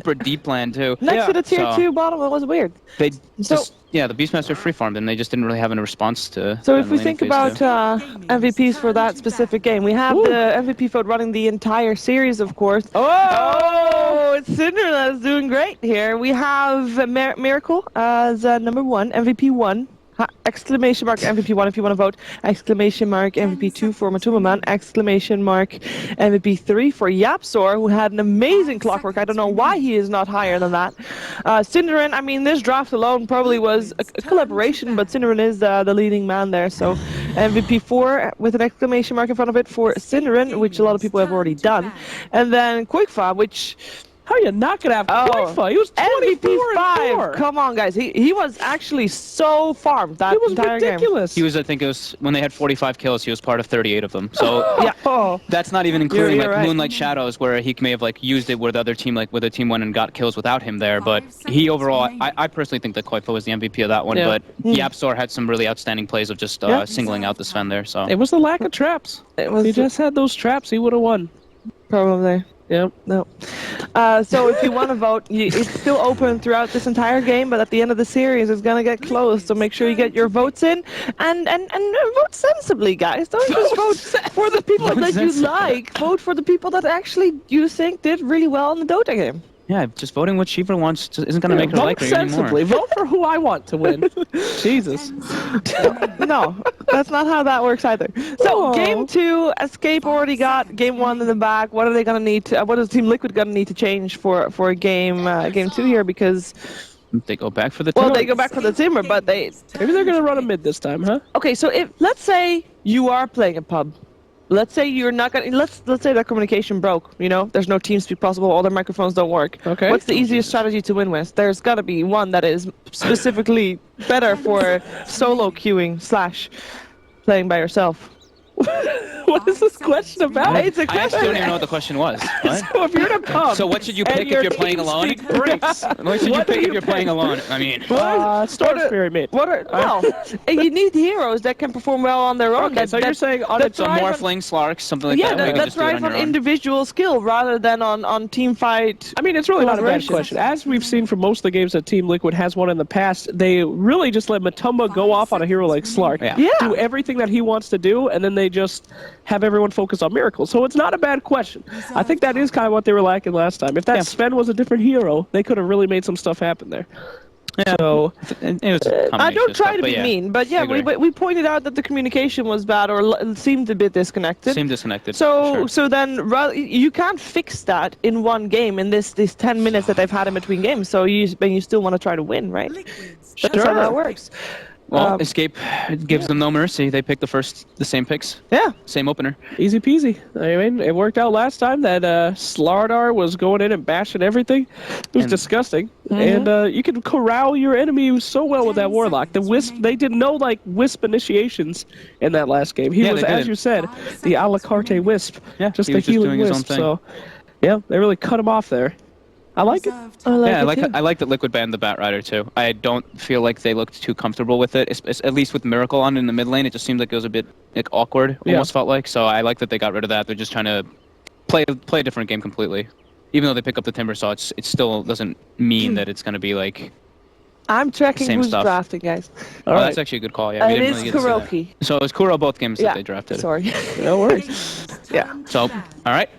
super deep lane too. Next to the tier 2 bottom, it was weird. They just, the Beastmaster free farmed and they just didn't really have a response to. So if we think about MVPs for that specific game, we have the MVP vote running the entire series, of course. Oh, it's Cinder that's doing great here. We have Miracle as number 1, MVP 1. Exclamation mark MVP 1 if you want to vote. Exclamation mark MVP 2 for Matuma Man. Exclamation mark MVP 3 for Yapsor, who had an amazing clockwork. I don't know why he is not higher than that. Cinderin, I mean, this draft alone probably was a collaboration, but Cinderin is the leading man there. So MVP 4 with an exclamation mark in front of it for Cinderin, which a lot of people have already done. And then Quickfa, which... How are you not going to have Quickfa? He was 24 MVP 5. Come on, guys. He was actually so farmed that entire ridiculous. Game. He was, I think it was, when they had 45 kills, he was part of 38 of them. So yeah, that's not even including like Moonlight Shadows, where he may have like used it where the other team, like where the team went and got kills without him there. But he overall, I personally think that Quickfa was the MVP of that one. But Yapsor had some really outstanding plays of just singling out the Sven there. So it was the lack of traps. If he just had those traps, he would have won. Probably. Yeah. No. So if you want to vote, it's still open throughout this entire game, but at the end of the series, it's gonna get closed. So make sure you get your votes in and vote sensibly, guys. Don't just vote for the people that you like. Vote for the people that actually you think did really well in the Dota game. Yeah, just voting what Shiva wants isn't going to make her like her sensibly. anymore. Vote for who I want to win. Jesus. No, that's not how that works either. So, Game 2, Escape already got Game 1 in the bag. What are they going to need to... what is Team Liquid going to need to change for Game 2 here? Because... They go back for the Well, they go back for the Timber, but they... Maybe they're going to run a mid this time, huh? Okay, so if... Let's say you are playing a pub. Let's say you're not gonna. Let's say that communication broke. You know, there's no TeamSpeak possible. All their microphones don't work. Okay. What's the easiest strategy to win with? There's got to be one that is specifically better for solo queuing / playing by yourself. What is this question about? It's a question. I actually don't even know what the question was. What? So if you're in a pub, so what should you pick if you're playing alone? What should you pick if you're playing alone? I mean, Storm Spirit mid. Well, you need heroes that can perform well on their own. Okay, so you're saying on its own. Morphling, Slark, something like that. Yeah, that's right on individual skill rather than on team fight. I mean, it's really not a bad question. As we've seen from most of the games that Team Liquid has won in the past, they really just let Matumba go off on a hero like Slark, do everything that he wants to do, and then they just have everyone focus on miracles. So it's not a bad question. I think that is kind of what they were lacking last time. If that Sven was a different hero, they could have really made some stuff happen there. Yeah. So it was I don't try to be mean, but yeah, we pointed out that the communication was bad or seemed a bit disconnected. Seemed disconnected. So then you can't fix that in one game in this 10 minutes that they've had in between games. So you still want to try to win, right? That's how that works. Well, Escape gives them no mercy. They pick the same picks. Yeah. Same opener. Easy peasy. I mean, it worked out last time that Slardar was going in and bashing everything. It was disgusting. And you can corral your enemy so well with that Warlock. The Wisp, they did no, like, Wisp initiations in that last game. He was, as you said, the a la carte Wisp. Yeah, just a healing Wisp. So, yeah, they really cut him off there. I like it. I like that Liquid banned the Batrider too. I don't feel like they looked too comfortable with it. At least with Miracle on in the mid lane, it just seemed like it was a bit awkward. Almost felt like. So I like that they got rid of that. They're just trying to play a different game completely. Even though they pick up the Timber Saw, it still doesn't mean that it's going to be like. I'm checking who's drafting, guys. That's actually a good call. Yeah, it is Kuroki. So it was Kuro both games that they drafted. Sorry. No worries. Yeah. So all right.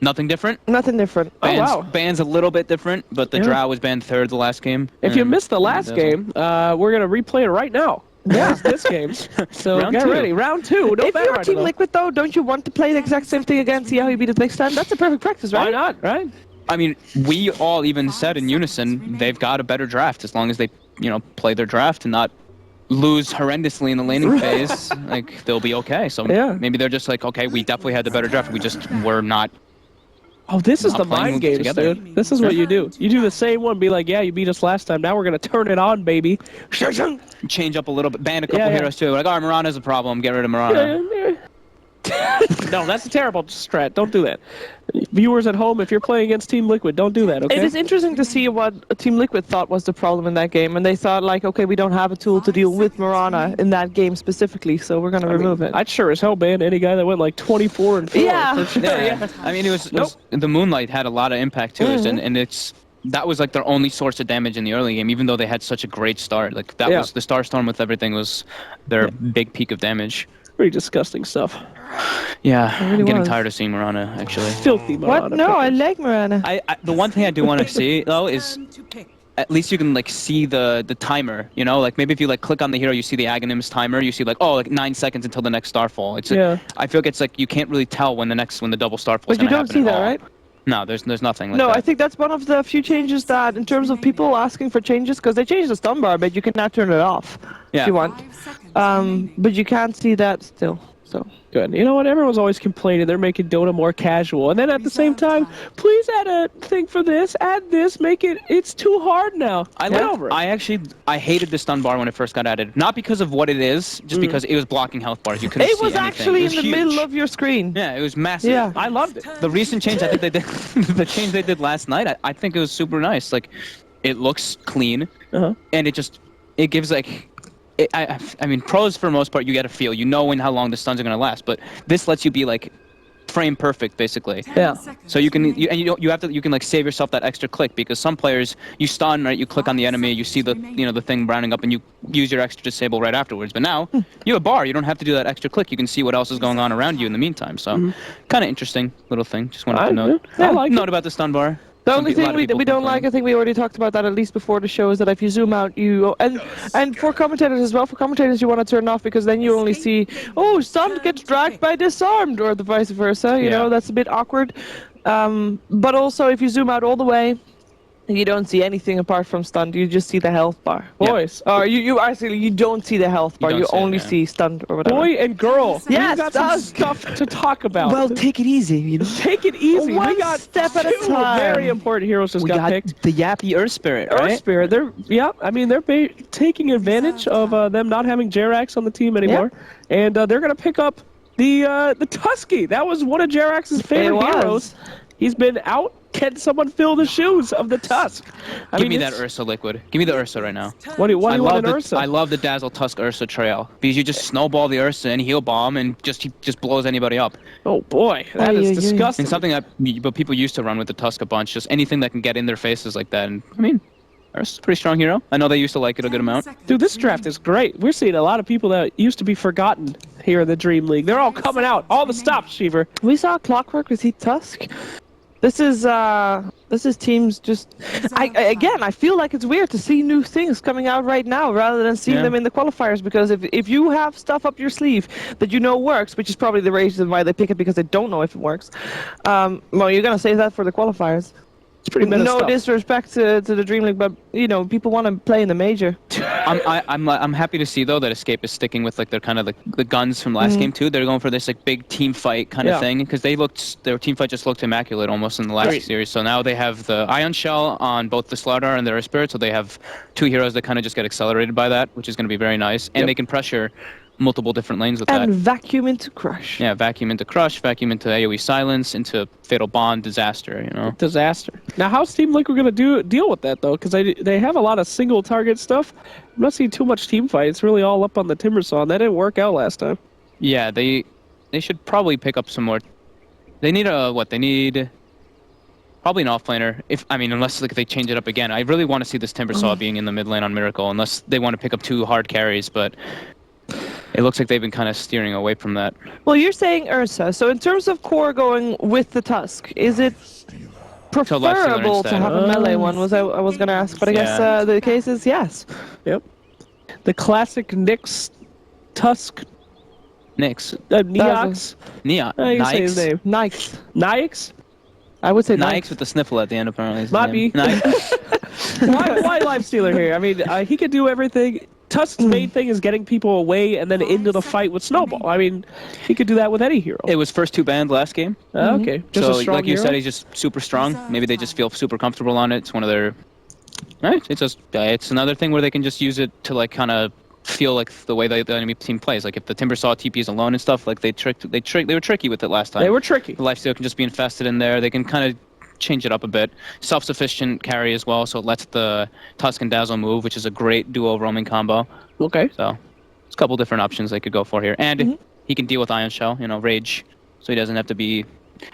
Nothing different? Nothing different. Band's a little bit different, but the Drow was banned third the last game. If you missed the last game, we're going to replay it right now. Yeah, this game. So get ready. Round 2. If you're Team Liquid, though, don't you want to play the exact same thing again, see how you beat it next time? That's a perfect practice, right? Why not, right? I mean, we all even said in unison they've got a better draft as long as they, play their draft and not lose horrendously in the laning phase. Like, they'll be okay. So maybe they're just like, okay, we definitely had the better draft. We just were not. Oh, this is the mind games, dude. This is what you do. You do the same one, be like, yeah, you beat us last time. Now we're going to turn it on, baby. Change up a little bit. Ban a couple heroes, too. Like, Mirana's a problem. Get rid of Muerta. No, that's a terrible strat. Don't do that. Viewers at home, if you're playing against Team Liquid, don't do that, okay? It is interesting to see what Team Liquid thought was the problem in that game, and they thought, like, okay, we don't have a tool to deal with Mirana in that game specifically, so we're going to remove it. I'd sure as hell ban any guy that went like 24 and 4. Yeah. For sure. I mean, the Moonlight had a lot of impact to it, and it's that was like their only source of damage in the early game, even though they had such a great start. Like that was the Starstorm with everything was their big peak of damage. Pretty disgusting stuff. Yeah, really I'm getting tired of seeing Mirana, actually. Filthy Mirana. What? No, I like Mirana. The one thing I do want to see, though, is at least you can, like, see the timer, you know? Like, maybe if you, like, click on the hero, you see the Aghanim's timer, you see, like, oh, like, 9 seconds until the next Starfall. It's I feel like it's, like, you can't really tell when the double Starfall is going to happen. But you don't see that, right? No, there's nothing like that. No, I think that's one of the few changes that, in terms of people asking for changes, because they changed the stun bar, but you can now turn it off if you want. But you can't see that still. So good. You know what? Everyone's always complaining they're making Dota more casual, and then at the same time, please add a thing for this. Add this. Make it. It's too hard now. I hated the stun bar when it first got added, not because of what it is, just because it was blocking health bars. You couldn't see anything. It was actually in the middle of your screen. Yeah, it was massive. Yeah, I loved it. The recent change, I think they did, the change they did last night, I think it was super nice. Like, it looks clean, and it gives like. I mean, pros for the most part, you get a feel. You know how long the stuns are gonna last, but this lets you be like frame perfect, basically. Yeah. So you can you can like save yourself that extra click, because some players you stun, right? You click on the enemy, you see the the thing rounding up, and you use your extra disable right afterwards. But now you have a bar. You don't have to do that extra click. You can see what else is going on around you in the meantime. So kind of interesting little thing. Just wanted to note. I like note about the stun bar. The only thing we don't like, I think we already talked about that at least before the show, is that if you zoom out, and for commentators as well, for commentators you want to turn off, because then you only see, oh, stunned gets dragged by disarmed, or the vice versa. You know, that's a bit awkward. But also, if you zoom out all the way, you don't see anything apart from stunned. You just see the health bar. Boys. Or you actually, you don't see the health bar. You only see stunned or whatever. Boy and girl. Yes, we got some stuff to talk about. Well, take it easy, you know. Take it easy. One we got step at a two time. very important heroes just got picked. The Yappy Earth Spirit, right? Earth Spirit. I mean, they're taking advantage of them not having Jerax on the team anymore, and they're gonna pick up the Tusky. That was one of Jerax's favorite heroes. He's been out. Can someone fill the shoes of the Tusk? Give me that Ursa liquid. Give me the Ursa right now. What do you want in Ursa? I love the Dazzle Tusk Ursa trail, because you just snowball the Ursa and heal bomb and just blows anybody up. Oh boy, that is disgusting. And something that people used to run with the Tusk a bunch, just anything that can get in their faces like that. And I mean, Ursa's a pretty strong hero. I know they used to like it a good amount. Dude, this draft is great. We're seeing a lot of people that used to be forgotten here in the Dreamleague. They're all coming out. All the stops, Shiver. We saw Clockwork with Heat Tusk. This is teams just. I feel like it's weird to see new things coming out right now rather than seeing them in the qualifiers, because if you have stuff up your sleeve that you know works, which is probably the reason why they pick it, because they don't know if it works. Well, you're gonna save that for the qualifiers. It's pretty meta stuff. No disrespect to the Dreamleague, but people want to play in the major. I'm happy to see though that Escape is sticking with like their kind of the guns from last game too. They're going for this like big team fight kind of thing, because their team fight just looked immaculate almost in the last series. So now they have the Ion Shell on both the Slardar and their Spirit, so they have two heroes that kind of just get accelerated by that, which is going to be very nice, and they can pressure multiple different lanes with that. And vacuum into Crush. Yeah, vacuum into Crush, vacuum into AoE Silence, into Fatal Bond, Disaster, Disaster. Now, how's Team Liquid going to deal with that, though? Because they have a lot of single target stuff. I'm not seeing too much team fight. It's really all up on the Timbersaw, and that didn't work out last time. Yeah, they should probably pick up some more. They need they need probably an off-laner, unless they change it up again. I really want to see this Timbersaw being in the mid lane on Miracle, unless they want to pick up two hard carries, but it looks like they've been kind of steering away from that. Well, you're saying Ursa. So in terms of core going with the Tusk, is it preferable to have a melee one? I was going to ask, but I guess the case is yes. Yep. The classic Nyx Tusk. Nyx. Neox. How you say his name? Nyx. Nyx? I would say Nyx with the sniffle at the end, apparently. Might be. Why Lifestealer here? I mean, he could do everything. Tusk's main thing is getting people away and then into the fight with Snowball. I mean, he could do that with any hero. It was first 2 banned last game. Okay. Just so, a strong like you hero? said, he's just super strong. Maybe they just feel super comfortable on it. It's one of their... Right? It's another thing where they can just use it to, like, kind of feel like the way the enemy team plays. Like, if the Timbersaw TPs alone and stuff, like, they were tricky with it last time. They were tricky. The Lifesteal can just be infested in there. They can kind of change it up a bit. Self-sufficient carry as well, so it lets the Tusk and Dazzle move, which is a great duo roaming combo. Okay. So, there's a couple different options they could go for here. And he can deal with Ion Shell, Rage, so he doesn't have to be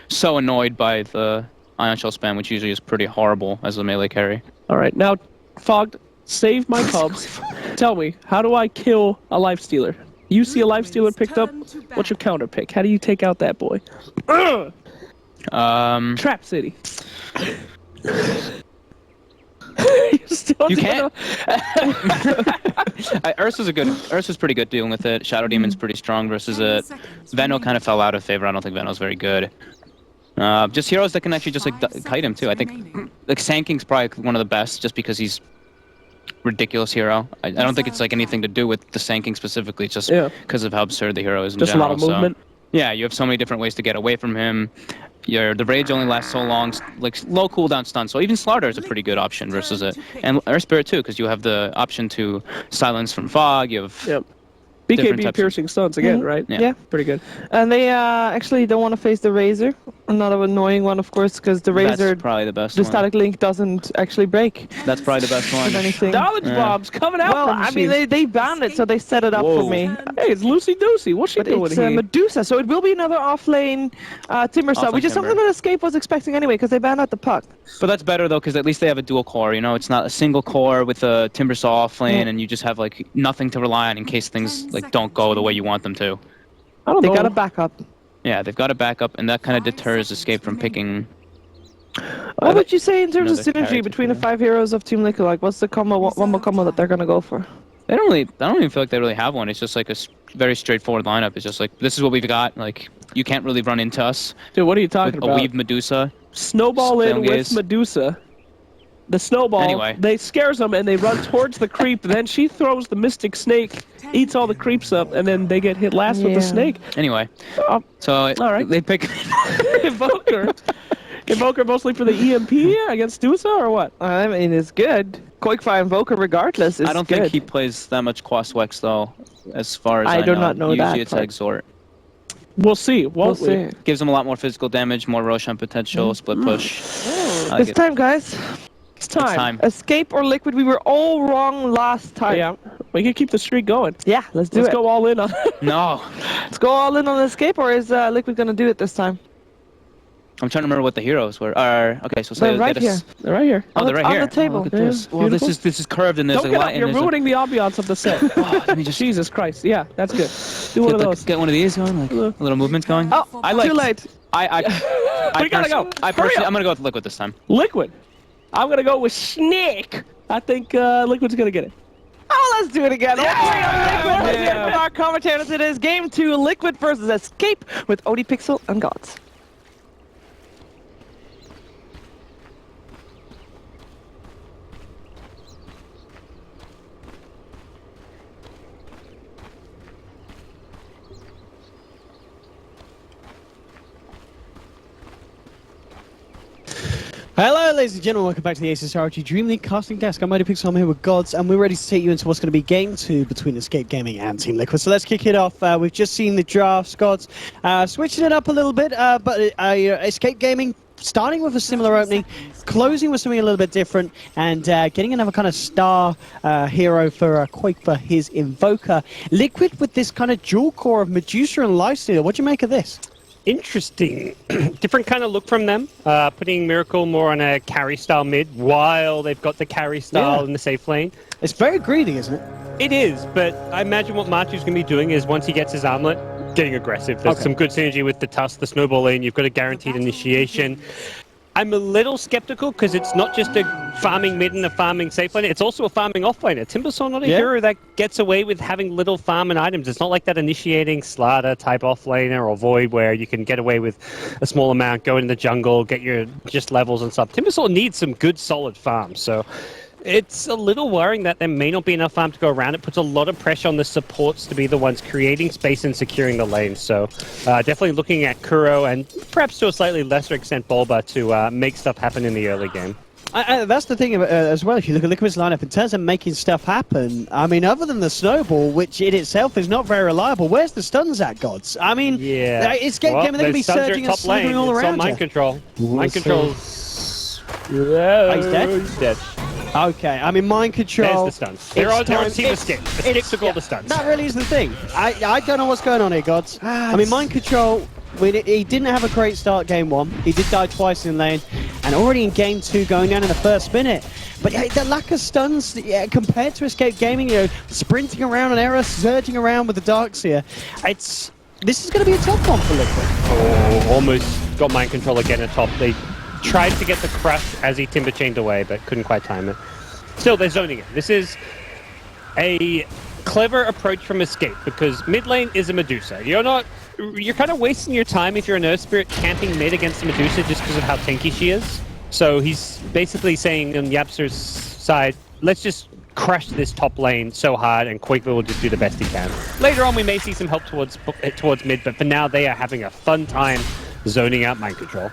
so annoyed by the Ion Shell spam, which usually is pretty horrible as a melee carry. All right, now, Fogged, save my pubs. Tell me, how do I kill a Lifestealer? You see a Lifestealer picked up, what's your counter pick? How do you take out that boy? Trap City. You can't. Ursa's pretty good dealing with it. Shadow Demon's pretty strong versus it. Veno kind of fell out of favor. I don't think Veno's very good. Just heroes that can actually just like kite him too. I think like Sanking's probably one of the best, just because he's ridiculous hero. I don't think it's like anything to do with the Sanking specifically. It's just because of how absurd the hero is in just general. A lot of movement. So, yeah, you have so many different ways to get away from him. The rage only lasts so long, like low cooldown stun. So even Slaughter is a pretty good option versus it, and Earth Spirit too, because you have the option to silence from fog. You have BKB piercing stuns again, right? Yeah, pretty good. And they actually don't want to face the Razor. Another annoying one, of course, because the Razor, that's probably the best. The static link doesn't actually break. That's probably the best one. Anything. Knowledge bombs coming out. Well, I mean, they banned it, so they set it up for me. Hey, it's Lucy Doocy. What's she doing it's here? Medusa, so it will be another off-lane Timber sub, which is something that Escape was expecting anyway, because they banned out the puck. But that's better though, because at least they have a dual core. You know, it's not a single core with a Timber Saw off lane, and you just have like nothing to rely on in case things like don't go the way you want them to. I don't know. They got a backup. Yeah, they've got a backup, and that kind of deters Escape from picking. What would you say in terms of synergy between the 5 heroes of Team Liquid? Like, what's the one more combo that they're gonna go for? I don't even feel like they really have one. It's just like a very straightforward lineup. It's just like, this is what we've got. Like, you can't really run into us. Dude, what are you talking about? A Weave Medusa. Snowball in with Medusa. The snowball, they scares them and they run towards the creep. Then she throws the Mystic Snake, eats all the creeps up, and then they get hit last with the snake. Anyway, so all right. They pick Invoker. Invoker mostly for the EMP against Dusa or what? I mean, it's good. Quickfire Invoker regardless is I don't think he plays that much Quaswex though, as far as I do not know Usually that. It's Exort. We'll see. We'll see. Gives him a lot more physical damage, more Roshan potential, split push. It's time, guys. It's time. Escape or Liquid? We were all wrong last time. Yeah, we can keep the streak going. Yeah, let's do it. Let's go all in on No. Let's go all in on Escape, or is Liquid going to do it this time? I'm trying to remember what the heroes were. Okay, so they're right here. They're right here. Oh, they're right here. On the table. Look at this. Well, this is curved and there's Don't get up. You're ruining the ambiance of the set. Let me just Jesus Christ. Yeah, that's good. Do one of those. Get one of these going, like a little movement going. Oh, too late. We gotta go. I'm gonna go with Liquid this time. Liquid. I'm gonna go with Snake. I think Liquid's gonna get it. Oh, let's do it again. Yeah. From our commentators, it is Game 2, Liquid versus Escape with ODPixel and Gods. Hello ladies and gentlemen, welcome back to the Asus RG Dreamleague casting desk. I'm ODPixel, I'm here with Gods, and we're ready to take you into what's going to be Game 2 between Escape Gaming and Team Liquid. So let's kick it off. We've just seen the drafts, Gods, switching it up a little bit, but Escape Gaming starting with a similar opening, closing with something a little bit different, and getting another kind of star hero for Quake for his Invoker. Liquid with this kind of dual core of Medusa and Lifestealer. What do you make of this? Interesting. Different kind of look from them, putting Miracle more on a carry style mid while they've got the carry style in the safe lane. It's very greedy, isn't it? It is, but I imagine what Marchu's going to be doing is once he gets his armlet, getting aggressive. There's some good synergy with the Tusk, the Snowball lane, you've got a guaranteed initiation. I'm a little skeptical because it's not just a farming mid and a farming safe lane, it's also a farming off laner. Timbersaw not a hero that gets away with having little farm and items. It's not like that initiating Slaughter type off laner or Void where you can get away with a small amount, go in the jungle, get your just levels and stuff. Timbersaw needs some good solid farms, so it's a little worrying that there may not be enough farm to go around. It puts a lot of pressure on the supports to be the ones creating space and securing the lane. So definitely looking at Kuro and perhaps to a slightly lesser extent Bulba to make stuff happen in the early game. That's the thing as well, if you look at Liquid's lineup, in terms of making stuff happen, I mean, other than the Snowball, which in itself is not very reliable, where's the stuns at, Gods? I mean, it's Game and they're going to be surging and slithering all around. Mind control. Mind control's... He's dead? He's dead. Okay, I mean, mind control. There's the stuns. They're on team of skip. The skip took all the stuns. That really is the thing. I don't know what's going on here, Gods. I mean, mind control, he didn't have a great start game 1. He did die twice in lane. and already in game 2 going down in the first minute. But the lack of stuns compared to Escape Gaming, you know, sprinting around on Error, surging around with the Darkseer, this is going to be a tough one for Liquid. Oh, almost got mind control again at top. They tried to get the crush as he timber chained away, but couldn't quite time it. Still, they're zoning it. This is a clever approach from Escape, because mid lane is a Medusa. You're kind of wasting your time if you're an Earth Spirit camping mid against a Medusa just because of how tanky she is. So he's basically saying on Yapster's side, let's just crush this top lane so hard, and Quakever will just do the best he can. Later on, we may see some help towards mid, but for now, they are having a fun time zoning out mind control.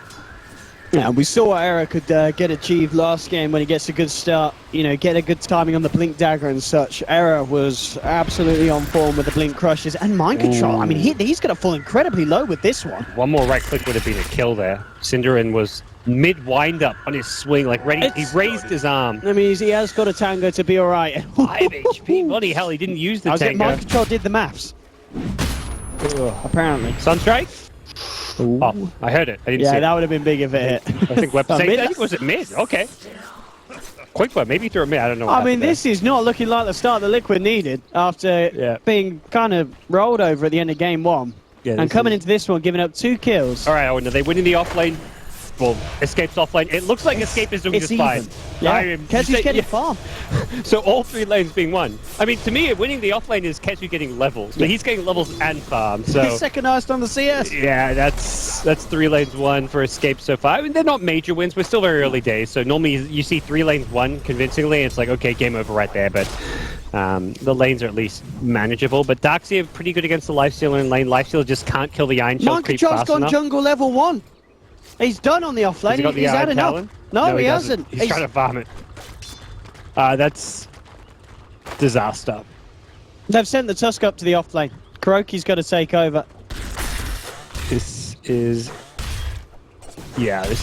Yeah, we saw what Era could get achieved last game when he gets a good start, you know, get a good timing on the Blink Dagger and such. Era was absolutely on form with the Blink Crushes and Mind Control. I mean, he's going to fall incredibly low with this one. One more right click would have been a kill there. Cinderin was mid wind up on his swing, like ready. He raised his arm. I mean, he has got a tango to be all right. 5 HP. Bloody hell, he didn't use the tango. Mind Control did the maths. Apparently. Sunstrike? Ooh. Oh, I heard it. I didn't see it. Yeah, that would have been big if it hit. I think was it mid? Okay. Quick one, maybe through a mid. I don't know. I mean, this is not looking like the start that Liquid needed after being kind of rolled over at the end of game 1. Yeah, and coming into this one, giving up 2 kills. All right, Owen, are they winning the offlane? Well, Escape's offlane. It looks like Escape is doing just fine. Yeah, Kezu's getting farm. So all 3 lanes being won. I mean, to me, winning the offlane is Kezu getting levels, but he's getting levels and farm. So he's second highest on the CS. Yeah, that's 3 lanes won for Escape so far. I mean, they're not major wins. We're still very early days, so normally you see 3 lanes won convincingly. It's like, okay, game over right there, but the lanes are at least manageable. But Darkseer pretty good against the Lifestealer in lane. Lifestealer just can't kill the Iron Shell creep fast enough. Monkey Chop's gone jungle level 1. He's done on the offlane. He's had enough. No, he hasn't. He's trying to farm it. That's disaster. They've sent the Tusk up to the offlane. Kuroki's got to take over. This is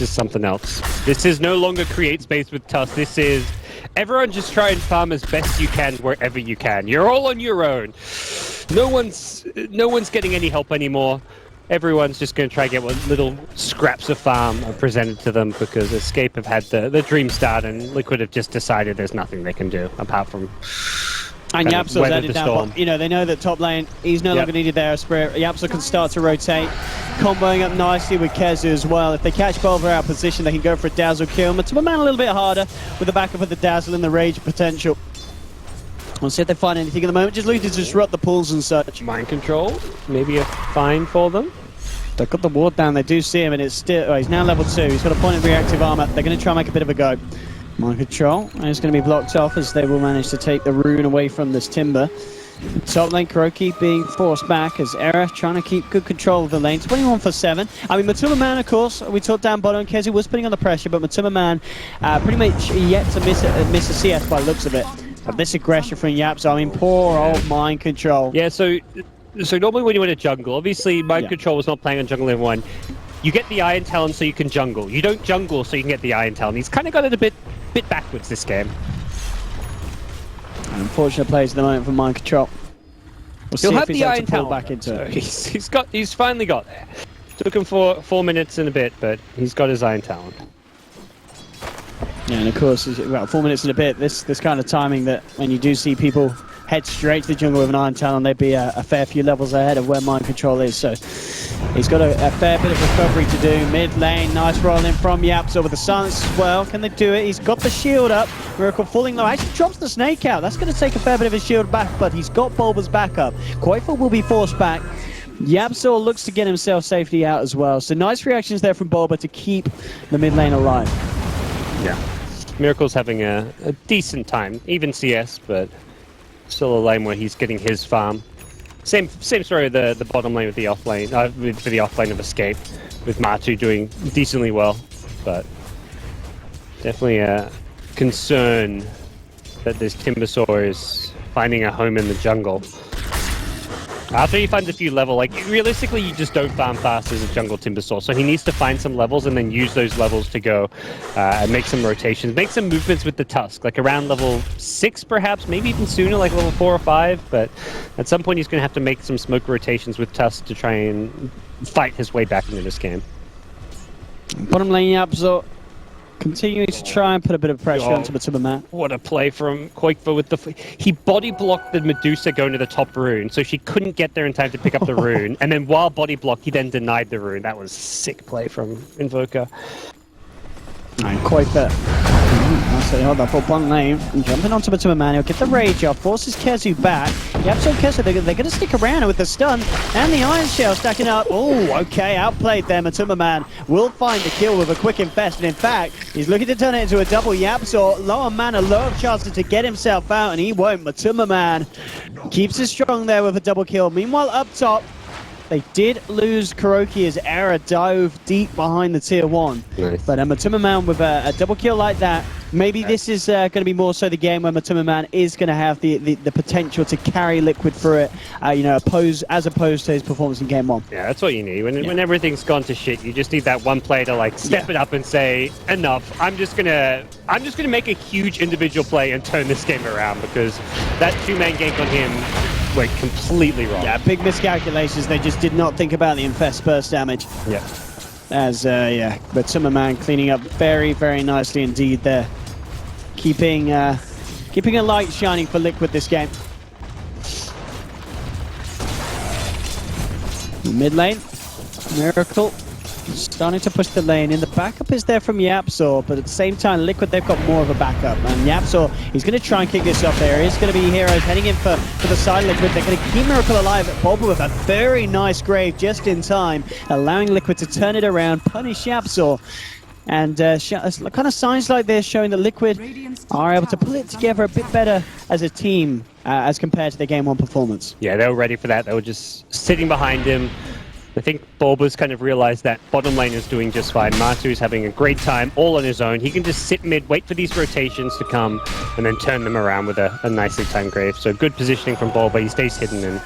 something else. This is no longer create space with Tusk. This is everyone just try and farm as best you can wherever you can. You're all on your own. No one's getting any help anymore. Everyone's just going to try to get what little scraps of farm are presented to them, because Escape have had the dream start, and Liquid have just decided there's nothing they can do apart from and Yapso's added down. You know, they know that top lane, he's no longer needed there. Spirit. Yapso can start to rotate, comboing up nicely with Kezu as well. If they catch Bulver out of position, they can go for a Dazzle kill. Matuma a little bit harder with the backup of the Dazzle and the Rage potential. We'll see if they find anything at the moment. Just looking to disrupt the pulls and such. Mind control, maybe a fine for them. They've got the ward down. They do see him, and it's still. He's now level 2. He's got a point of reactive armor. They're going to try and make a bit of a go. Mind control, and it's going to be blocked off as they will manage to take the rune away from this Timber. Top lane, Kuroki being forced back as Era trying to keep good control of the lane. 21 for 7. I mean, Matuma Man, of course, we talked down bottom. Kezu was putting on the pressure, but Matuma Man pretty much yet to miss a CS by the looks of it. But this aggression from Yaps, I mean, poor old Mind Control. Yeah, so normally when you win a jungle, obviously Mind Control was not playing on jungle level 1. You get the Iron Talon so you can jungle. You don't jungle so you can get the Iron Talon. He's kind of got it a bit backwards this game. Unfortunate plays at the moment from Mind Control. We'll see if he's able to pull back into it. He's finally got there. Took him for 4 minutes and a bit, but he's got his Iron Talon. Yeah, and of course, about 4 minutes and a bit, this kind of timing that when you do see people head straight to the jungle with an Iron Talon, they'd be a fair few levels ahead of where Mind Control is. So he's got a fair bit of recovery to do. Mid lane, nice roll in from Yaps over the silence as well. Can they do it? He's got the shield up. Miracle falling low. Actually drops the snake out. That's going to take a fair bit of his shield back, but he's got Bulba's back up. Quakever will be forced back. Yapsor looks to get himself safely out as well. So nice reactions there from Bulba to keep the mid lane alive. Yeah. Miracle's having a decent time, even CS, but still a lane where he's getting his farm. Same story with the bottom lane with the offlane, for the offlane of Escape, with Matu doing decently well, but definitely a concern that this Timbersaw is finding a home in the jungle. After he finds a few levels, like realistically you just don't farm fast as a jungle Timbersaw, so he needs to find some levels and then use those levels to go and make some rotations, make some movements with the Tusk, like around level 6 perhaps, maybe even sooner, like level 4 or 5, but at some point he's going to have to make some smoke rotations with Tusk to try and fight his way back into this game. Bottom lane Yapso Continuing to try and put a bit of pressure onto Matuma. What a play from Koikva with the... He body blocked the Medusa going to the top rune, so she couldn't get there in time to pick up the rune. And then while body blocked, he then denied the rune. That was sick play from Invoker. And Koikva. So hold up for one lane, jumping onto Matuma Man, he'll get the rage off, forces Kezu back. Yep, so Kezu, they're going to stick around with the stun and the Iron Shell stacking up. Oh, okay, outplayed there. Matuma Man will find the kill with a quick infest, and in fact, he's looking to turn it into a double Yapsaw. Low on mana, low of chances to get himself out, and he won't. Matuma Man keeps it strong there with a double kill. Meanwhile, up top, they did lose Kuroki as Era dove deep behind the tier 1. Nice. But Matuma Man with a double kill like that, maybe this is going to be more so the game where Matuma Man is going to have the potential to carry Liquid through it, you know, as opposed to his performance in game 1. Yeah, that's what you need. When everything's gone to shit, you just need that one player to like step it up and say, enough. I'm just gonna make a huge individual play and turn this game around, because that 2-man gank on him went completely wrong. Yeah, big miscalculations. They just did not think about the infest burst damage. Yeah. As, but Matuma Man cleaning up very, very nicely indeed there. Keeping a light shining for Liquid this game. Mid lane, Miracle starting to push the lane. In the backup is there from Yapsaw, but at the same time, Liquid, they've got more of a backup. And Yapsaw, he's going to try and kick this off there. It's going to be heroes heading in for the side Liquid. They're going to keep Miracle alive. Boba with a very nice grave just in time, allowing Liquid to turn it around, punish Yapsaw. And kind of signs like this showing that Liquid are able to pull it together a bit better as a team as compared to their game 1 performance. Yeah, they were ready for that. They were just sitting behind him. I think Bulba's kind of realized that bottom lane is doing just fine. Matu's having a great time all on his own. He can just sit mid, wait for these rotations to come, and then turn them around with a nicely timed grave. So good positioning from Bulba. He stays hidden and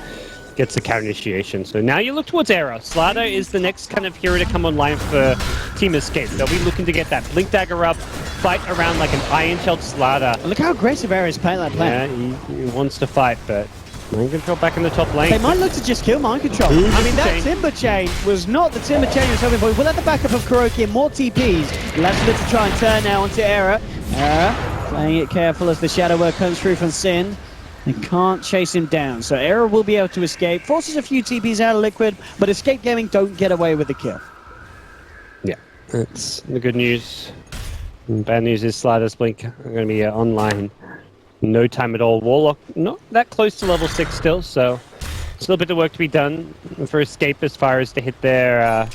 gets the counter initiation. So now you look towards Era. Slark is the next kind of hero to come online for Team Escape. They'll be looking to get that Blink Dagger up, fight around like an Iron Shelled Slark. Look how aggressive Era is playing that play. Yeah, he wants to fight, but Mind Control back in the top lane. They might look to just kill Mind Control. I mean, that Timber Chain was not the Timber Chain he was hoping for. We'll have the backup of Kuroki and more TPs. Let's look to try and turn now onto Era. Era playing it careful as the Shadow Work comes through from Sin. They can't chase him down, so Era will be able to escape. Forces a few TPs out of Liquid, but Escape Gaming don't get away with the kill. Yeah, that's the good news. And bad news is Sliders Blink are going to be online. No time at all. Warlock not that close to level 6 still, so it's a little bit of work to be done for Escape as far as to hit their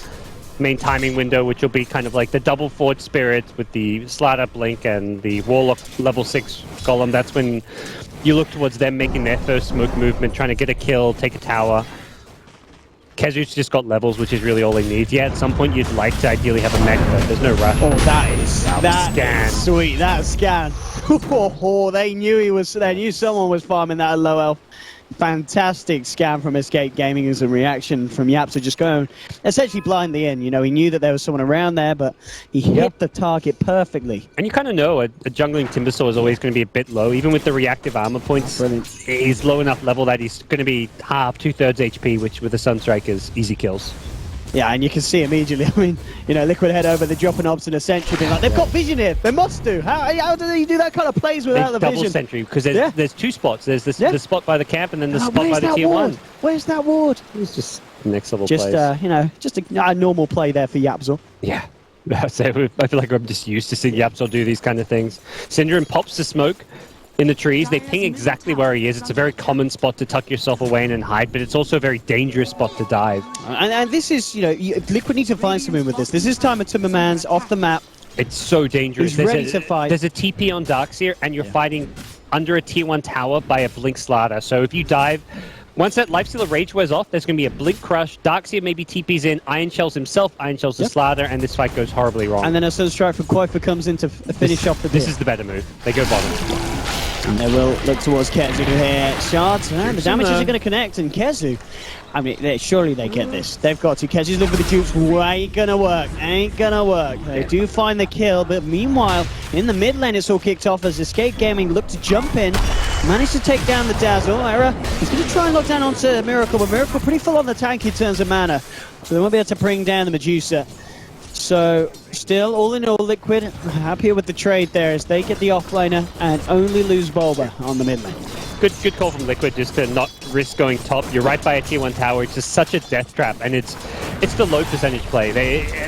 main timing window, which will be kind of like the double Forge Spirit with the Slider Blink and the Warlock level 6 column. That's when you look towards them making their first smoke movement, trying to get a kill, take a tower. Kezu's just got levels, which is really all he needs. Yeah, at some point you'd like to ideally have a mech, but there's no rush. Oh, that scan. Is sweet. That scan. Oh, they knew someone was farming that at low elf. Fantastic scan from Escape Gaming as a reaction from Yapsa, just going essentially blindly in. You know, he knew that there was someone around there, but he hit the target perfectly. And you kind of know a jungling Timbersaw is always going to be a bit low, even with the reactive armor points. Brilliant. He's low enough level that he's going to be half, 2/3 HP, which with the Sunstrike is easy kills. Yeah, and you can see immediately. I mean, you know, Liquid head over, they're dropping ops in a sentry, being like, they've got vision here. They must do. How do they do that kind of plays without the vision? Double sentry, because there's two spots. There's the spot by the camp, and then the spot by the tier 1. Where's that ward? It's just next level plays. You know, just a normal play there for Yapsaw. Yeah. I feel like I'm just used to seeing Yapsaw do these kind of things. Syndrome pops the smoke in the trees. They ping exactly where he is. It's a very common spot to tuck yourself away and hide, but it's also a very dangerous spot to dive. And this is, you know, Liquid need to find something with this. This is time Matuma Man's off the map. It's so dangerous. He's ready to fight. There's a TP on Darkseer, and you're fighting under a tier 1 tower by a Blink Slark. So if you dive, once that Lifestealer Rage wears off, there's going to be a Blink Crush. Darkseer maybe TP's in, Iron Shells himself, Iron Shells the Slark, and this fight goes horribly wrong. And then a Sunstrike from Koifa comes in to finish off the deal. This is the better move. They go bottom. And they will look towards Kezu here. Shards, and the damages are going to connect, and Kezu, I mean, surely they get this. They've got to. Kezu's looking for the dupes. Ain't gonna work. Ain't gonna work. They do find the kill, but meanwhile, in the mid lane, it's all kicked off as Escape Gaming look to jump in. Managed to take down the Dazzle. Era, he's going to try and lock down onto Miracle, but Miracle pretty full on the tank in terms of mana. So they won't be able to bring down the Medusa. So Still, all in all, Liquid happier with the trade there as they get the offlaner and only lose Bulba on the mid lane. Good call from Liquid just to not risk going top. You're right by a tier 1 tower. It's just such a death trap, and it's the low percentage play.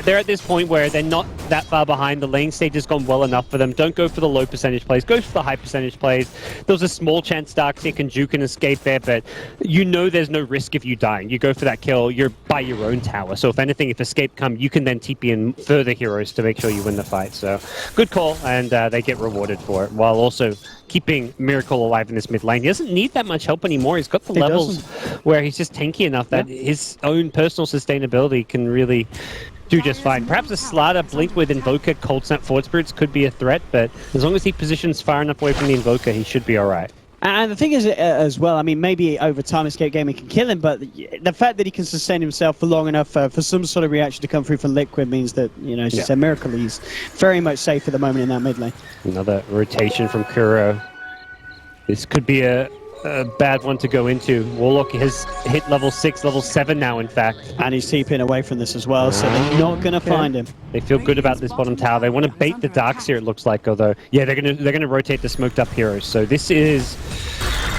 They're at this point where they're not that far behind. The lane stage has gone well enough for them. Don't go for the low percentage plays. Go for the high percentage plays. There's a small chance Darkseer can juke and escape there, but you know there's no risk if you die. You go for that kill. You're by your own tower. So if anything, if escape come, you can then TP in further heroes to make sure you win the fight. So good call, and they get rewarded for it, while also keeping Miracle alive in this mid lane. He doesn't need that much help anymore. He's got the levels where he's just tanky enough that his own personal sustainability can really do just fine. Perhaps a Slaughter Blink with Invoker, Cold Snap Forward Spirits could be a threat, but as long as he positions far enough away from the Invoker, he should be alright. And the thing is, as well, I mean, maybe over time Escape Gaming can kill him, but the fact that he can sustain himself for long enough for some sort of reaction to come through from Liquid means that, you know, as you said, Miracle, he's very much safe at the moment in that mid lane. Another rotation from Kuro. This could be a bad one to go into. Warlock has hit level 6, level 7 now, in fact. And he's TPing away from this as well, so they're not going to find him. They feel good about this bottom tower. They want to bait the Darkseer, it looks like, although, yeah, they're gonna rotate the smoked up heroes. So this is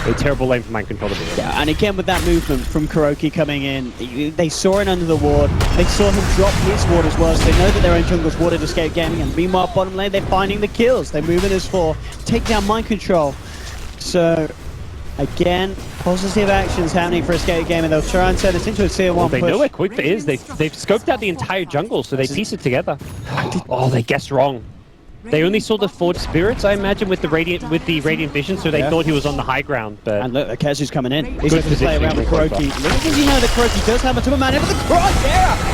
a terrible lane for Mind Control to be in. Yeah, and again with that movement from Kuroki coming in, they saw it under the ward. They saw him drop his ward as well, so they know that their own jungle's warded Escape Gaming, and meanwhile bottom lane they're finding the kills. They're moving as 4, take down Mind Control. So again, positive actions happening for Escape Gaming. They'll try and turn this into a tier 1 push. They know where Quick is. They've scoped out the entire jungle, so they piece it together. Oh, they guessed wrong. They only saw the Forged Spirits, I imagine, with the Radiant Vision, so they thought he was on the high ground. But and look, Akezu's coming in. He's going to play around with Kuroki. Little does he know that Kuroki does have a Tumor Man in with the cross.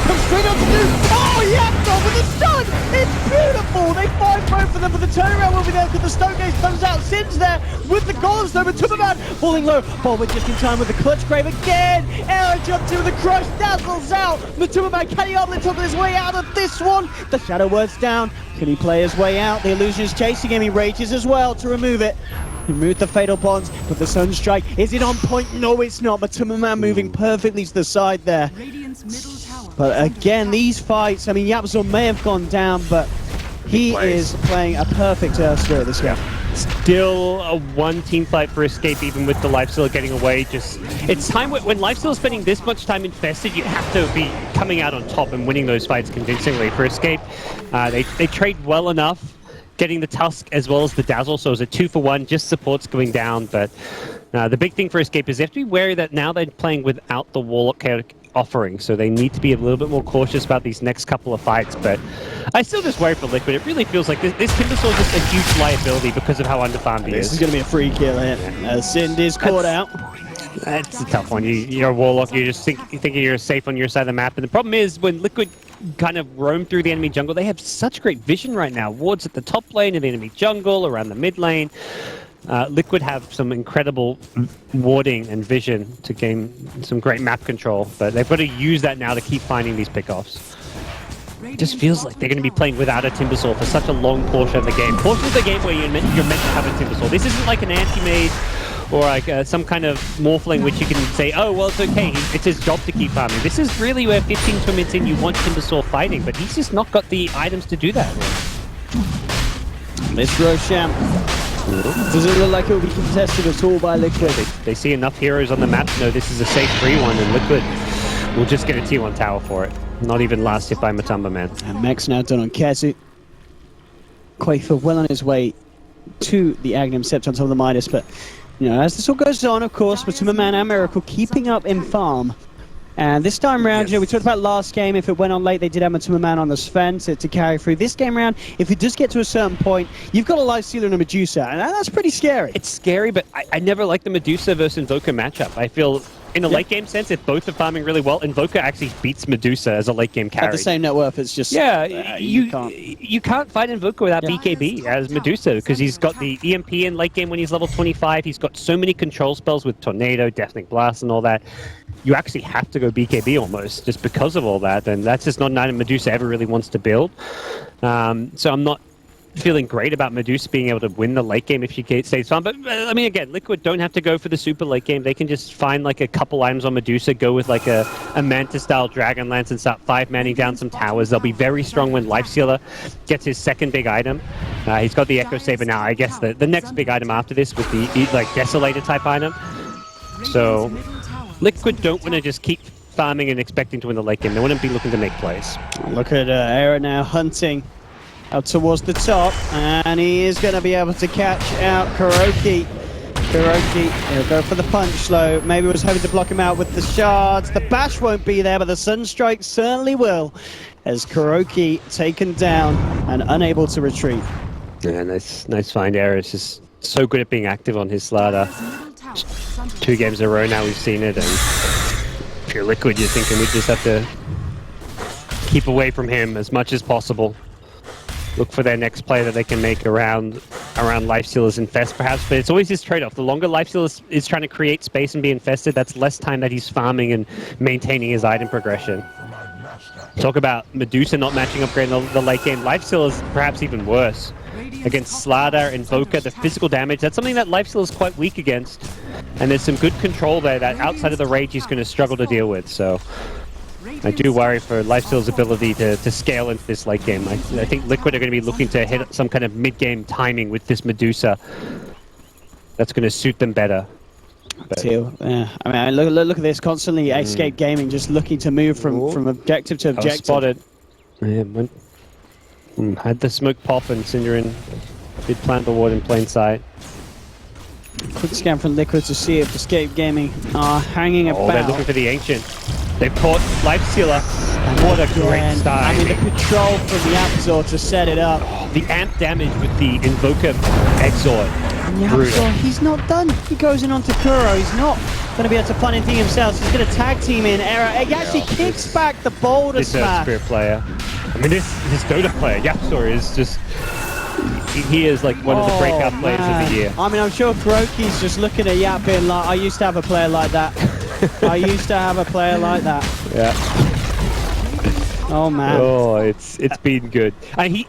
Comes straight on to do. Oh, yes, over the stun. It's beautiful. They find both of them, but the turnaround will be there because the Stone Gaze comes out. Sin's there with the goals, though, but Tumor Man falling low. Bulba just in time with the Clutch Grave again. Arrow jump to the crush, dazzles out. The Tumor Man, can he on his way out of this one? The Shadow Word's down. Can he play his way out? The Illusion is chasing him. He rages as well to remove it. Remove the Fatal Bonds, but the Sunstrike, is it on point? No, it's not. But Tumor Man moving perfectly to the side there. But again, these fights, I mean, Yapzor may have gone down, but he is playing a perfect Earth Spirit this game. Still a one team fight for Escape, even with the Lifestealer getting away. Just it's time when Lifestealer spending this much time infested, you have to be coming out on top and winning those fights convincingly. For Escape, they trade well enough, getting the Tusk as well as the Dazzle, so it's a 2-for-1, just supports going down. But the big thing for Escape is they have to be wary that now they're playing without the Warlock Chaotic offering, so they need to be a little bit more cautious about these next couple of fights. But I still just worry for Liquid. It really feels like this Timbersaw is just a huge liability because of how underfarmed he is. This is going to be a free kill here. Sind is caught out. That's a tough one. You're a Warlock, you're just thinking you're safe on your side of the map. And the problem is, when Liquid kind of roam through the enemy jungle, they have such great vision right now. Wards at the top lane of the enemy jungle, around the mid lane. Liquid have some incredible warding and vision to gain some great map control, but they've got to use that now to keep finding these pickoffs. It just feels like they're going to be playing without a Timbersaw for such a long portion of the game. Portion of the game where you're meant to have a Timbersaw. This isn't like an Anti-Mage or like some kind of Morphling which you can say, oh, well, it's okay, it's his job to keep farming. This is really where 15 minutes in you want Timbersaw fighting, but he's just not got the items to do that. Miss Roshamp. Doesn't look like it will be contested at all by Liquid. They see enough heroes on the map to know this is a safe free one, and Liquid will just get a tier 1 tower for it. Not even last hit by Matamba Man. And Mech's now done on Kezu. Quafer well on his way to the Aghanim Scepter on top of the Midas, but you know, as this all goes on, of course, Matamba Man and Miracle keeping up in farm. And this time round, you know, we talked about last game, if it went on late, they did have Matamba Man on the Sven to carry through. This game round, if it does get to a certain point, you've got a Lifestealer and a Medusa, and that's pretty scary. It's scary, but I never liked the Medusa versus Invoker matchup. I feel, in a late game sense, if both are farming really well, Invoker actually beats Medusa as a late game carry. At the same net worth, it's just... Yeah, you can't fight Invoker without BKB as Medusa, because he's got the EMP in late game when he's level 25. He's got so many control spells with Tornado, Deafening Blast, and all that. You actually have to go BKB almost, just because of all that, and that's just not an item Medusa ever really wants to build. So I'm not feeling great about Medusa being able to win the late game if she stays on. But, I mean, again, Liquid don't have to go for the super late game. They can just find, like, a couple items on Medusa, go with, like, a Manta-style Dragon Lance and start 5-manning down some towers. They'll be very strong when Lifestealer gets his second big item. He's got the Echo Saber now. I guess the next big item after this with the, like, Desolator-type item. So, Liquid don't want to just keep farming and expecting to win the late game. They want to be looking to make plays. Look at Era now hunting out towards the top, and he is going to be able to catch out KuroKy. He'll go for the punch slow. Maybe was hoping to block him out with the shards. The bash won't be there, but the Sunstrike certainly will, as KuroKy taken down and unable to retreat. Yeah, nice find. Era is just so good at being active on his Slark. 2 games in a row now we've seen it, and if you're Liquid, you're thinking we just have to keep away from him as much as possible. Look for their next play that they can make around Lifestealers infest, perhaps. But it's always this trade-off. The longer Lifestealer is trying to create space and be infested, that's less time that he's farming and maintaining his item progression. Talk about Medusa not matching up great in the late game. Lifestealer's perhaps even worse. Against Slark, Invoker, the physical damage, that's something that Lifestealer's quite weak against. And there's some good control there that outside of the rage he's going to struggle to deal with. So I do worry for Lifesteal's ability to scale into this late game. I think Liquid are going to be looking to hit some kind of mid-game timing with this Medusa. That's going to suit them better. Yeah. I mean, look at this. Constantly Escape Gaming just looking to move from objective to objective. Spotted. Yeah, had the smoke pop, and Synderen did plant the ward in plain sight. Quick scan from Liquid to see if Escape Gaming are hanging about. They're looking for the Ancient. They've caught Lifestealer. What a great start. I mean, the control from the Absor to set it up. The amp damage with the Invoker Exort. And the Absor, he's not done. He goes in onto Kuro. He's not going to be able to find anything himself. So he's going to tag team in. Era. He actually kicks back the boulder smash. This Spirit player. I mean, this Dota player, Yapsor, is just... He is like one of the breakout players of the year. I mean, I'm sure KuroKy's just looking at Yap being like, I used to have a player like that. I used to have a player like that. Yeah. Oh, man. Oh, it's been good.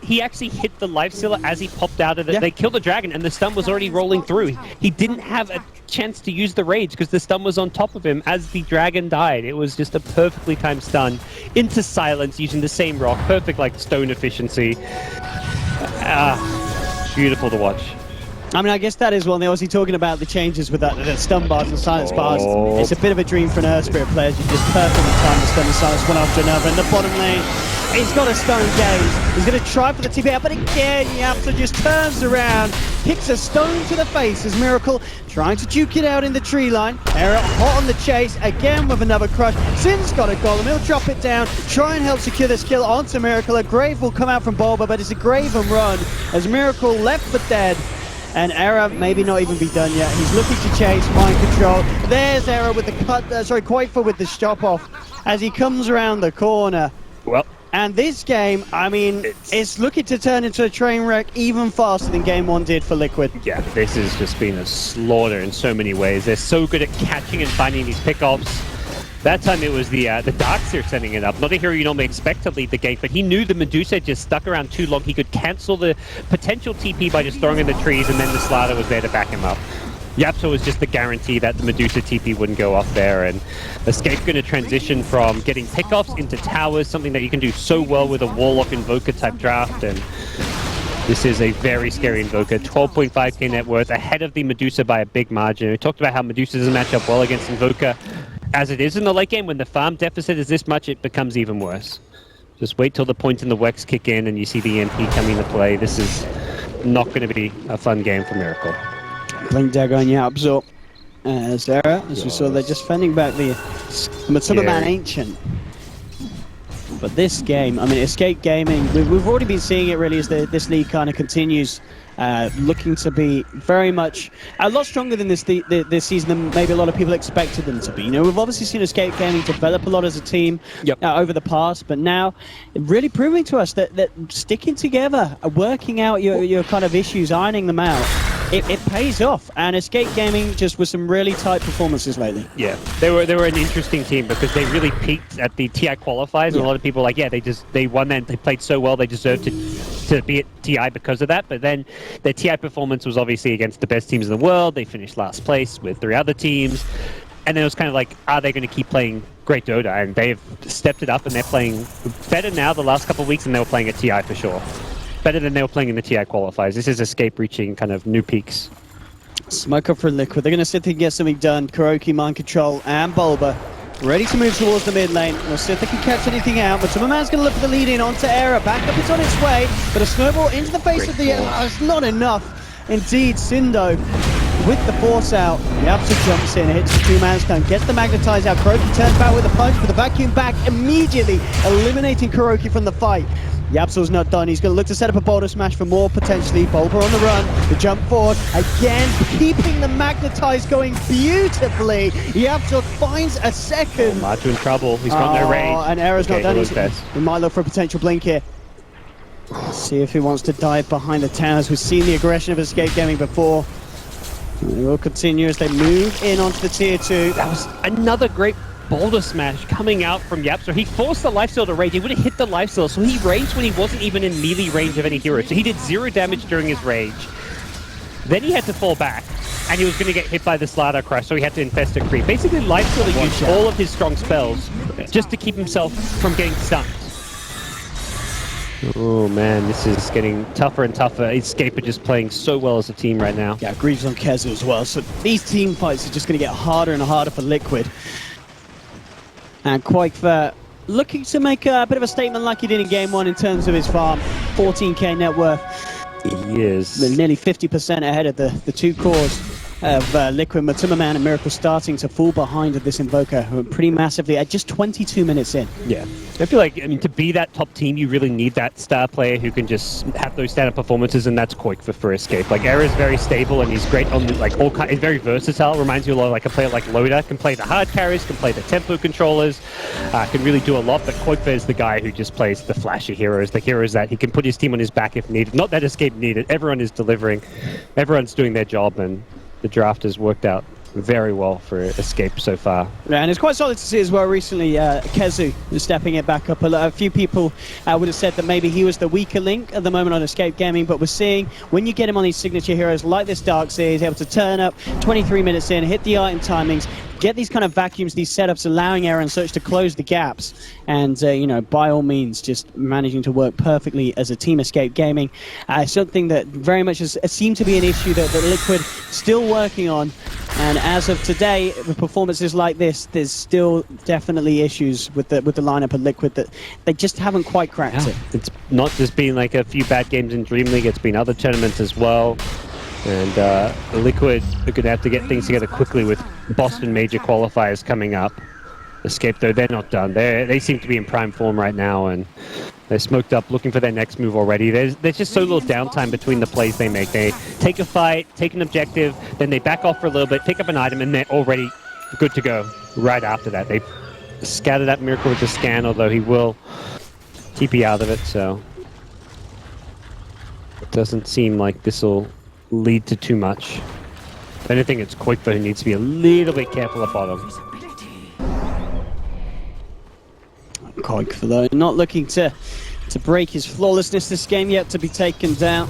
He actually hit the Lifestealer as he popped out of it. Yeah. They killed the dragon, and the stun was already rolling through. He didn't have a chance to use the rage because the stun was on top of him as the dragon died. It was just a perfectly timed stun into silence using the same rock. Perfect, like, stone efficiency. Beautiful to watch. I mean, I guess that is one. They're obviously talking about the changes with the stun bars and silence bars. It's a bit of a dream for an Earth Spirit player. You just perfectly time the stun and silence one after another. In the bottom lane, he's got a stone gaze. He's going to try for the TP out, but again, Yapsa just turns around, kicks a stone to the face as Miracle trying to duke it out in the tree line. Era hot on the chase, again with another crush. Sin's got a golem, he'll drop it down, try and help secure this kill onto Miracle. A grave will come out from Bulba, but it's a grave and run as Miracle left for dead. And Era maybe not even be done yet. He's looking to chase, mind control. There's Era with the cut, Quaifa with the stop off as he comes around the corner. Well, and this game, I mean, it's looking to turn into a train wreck even faster than Game 1 did for Liquid. Yeah, this has just been a slaughter in so many ways. They're so good at catching and finding these pickoffs. That time it was the Darkseer setting it up. Not a hero you normally expect to lead the gate, but he knew the Medusa just stuck around too long. He could cancel the potential TP by just throwing in the trees, and then the Slark was there to back him up. Yapso was just the guarantee that the Medusa TP wouldn't go off there, and Escape's going to transition from getting pickoffs into towers, something that you can do so well with a Warlock Invoker type draft, and this is a very scary Invoker. 12.5k net worth, ahead of the Medusa by a big margin. We talked about how Medusa doesn't match up well against Invoker. As it is in the late game, when the farm deficit is this much, it becomes even worse. Just wait till the points in the Wex kick in and you see the EMP coming into play. This is not going to be a fun game for Miracle. Blink Dagger on Yapso. As we saw, they're just fending back the Matsuba Ancient. But this game, I mean, Escape Gaming, we've already been seeing it really as this league kind of continues. Looking to be very much a lot stronger than this season than maybe a lot of people expected them to be. You know, we've obviously seen Escape Gaming develop a lot as a team over the past, but now really proving to us that sticking together, working out your kind of issues, ironing them out, it pays off. And Escape Gaming just with some really tight performances lately. Yeah, they were an interesting team because they really peaked at the TI qualifiers, and a lot of people were like, yeah, they won that, they played so well, they deserved to be at TI because of that. But then their TI performance was obviously against the best teams in the world. They finished last place with 3 other teams. And then it was kind of like, are they going to keep playing great Dota? And they've stepped it up, and they're playing better now the last couple of weeks than they were playing at TI for sure. Better than they were playing in the TI qualifiers. This is Escape reaching kind of new peaks. Smoke up for Liquid. They're going to sit there and get something done. Kuroki, Mind Control, and Bulba ready to move towards the mid lane. We'll see if they can catch anything out. But Man's going to look for the lead in onto Era. Back up, it's on its way. But a snowball into the face of the it's not enough. Indeed, Sindo with the force out. The Absol jumps in, hits the 2-man stun, gets the magnetize out. Kuroki turns back with a punch for the vacuum back, immediately eliminating Kuroki from the fight. Yapsel's not done. He's going to look to set up a boulder smash for more, potentially. Bulba on the run. The jump forward. Again, keeping the magnetize going beautifully. Yapsel finds a second. Matu in trouble. He's got no range. And Era's not done. He might look for a potential blink here. See if he wants to dive behind the towers. We've seen the aggression of Escape Gaming before. We will continue as they move in onto the tier 2. That was another great boulder smash coming out from Yapser. He forced the lifesteal to rage. He would have hit the lifesteal, so he raged when he wasn't even in melee range of any hero. So he did 0 damage during his rage. Then he had to fall back, and he was going to get hit by the Slark crush, so he had to infest a creep. Basically, lifesteal used all of his strong spells just to keep himself from getting stunned. Oh man, this is getting tougher and tougher. Escape are just playing so well as a team right now. Yeah, Greaves on Kezu as well. So these team fights are just going to get harder and harder for Liquid. And Quake looking to make a bit of a statement like he did in Game 1 in terms of his farm. 14k net worth. He is. Nearly 50% ahead of the 2 cores of Liquid. Man and Miracle starting to fall behind of this Invoker pretty massively at just 22 minutes in. Yeah. I feel like, I mean, to be that top team, you really need that star player who can just have those standout performances, and that's Koik for Escape. Like, Era is very stable, and he's great on, like, all kinds. He's very versatile. Reminds you a lot of, like, a player like Loda. Can play the hard carries, can play the tempo controllers, can really do a lot, but Koik is the guy who just plays the flashy heroes, the heroes that he can put his team on his back if needed. Not that Escape needed. Everyone is delivering. Everyone's doing their job, and the draft has worked out very well for Escape so far. Yeah, and it's quite solid to see as well recently, Kezu is stepping it back up. A few people would have said that maybe he was the weaker link at the moment on Escape Gaming, but we're seeing when you get him on these signature heroes like this Darkseer, he's able to turn up 23 minutes in, hit the item timings, get these kind of vacuums, these setups, allowing Era and such to close the gaps. And, you know, by all means, just managing to work perfectly as a team, Escape Gaming. Something that very much has seemed to be an issue that Liquid still working on. And as of today, with performances like this, there's still definitely issues with the lineup of Liquid that they just haven't quite cracked it. It's not just been like a few bad games in Dreamleague, it's been other tournaments as well. And Liquid are going to have to get things together quickly with Boston major qualifiers coming up. Escape, though, they're not done. They seem to be in prime form right now, and they're smoked up, looking for their next move already. There's just so little downtime between the plays they make. They take a fight, take an objective, then they back off for a little bit, pick up an item, and they're already good to go right after that. They've scattered that Miracle with the scan, although he will TP out of it, so it doesn't seem like this will lead to too much. If anything, it's Koik who needs to be a little bit careful at bottom. Koik, though, not looking to break his flawlessness this game yet, to be taken down.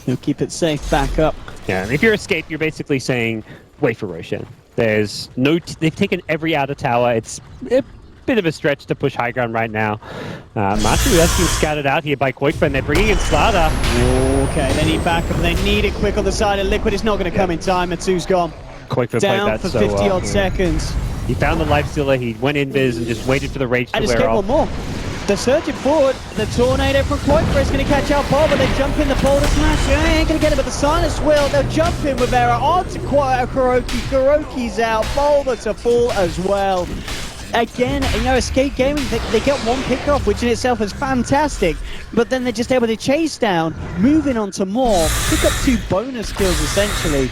He'll keep it safe back up. Yeah, if you're Escape, you're basically saying, wait for Roshan. There's no... they've taken every outer tower. It's a bit of a stretch to push high ground right now. Matu has been scouted out here by Koik, and they're bringing in Slada. Okay, they need backup. They need it quick on the side of Liquid. It's not going to come in time. Matsu's gone. Koik played down that for so 50-odd seconds. He found the lifestealer, he went invis and just waited for the rage to and wear off. One more. They're surging forward. The tornado from Quake is going to catch out Bob, but they jump in the boulder smash. Yeah, ain't going to get it, but the Silence will. They'll jump in with Era onto Kuroki. Kuroki's out. Boulder to fall as well. Again, you know, Escape Gaming, they get one pick off, which in itself is fantastic, but then they're just able to chase down, moving on to more, pick up 2 bonus kills essentially,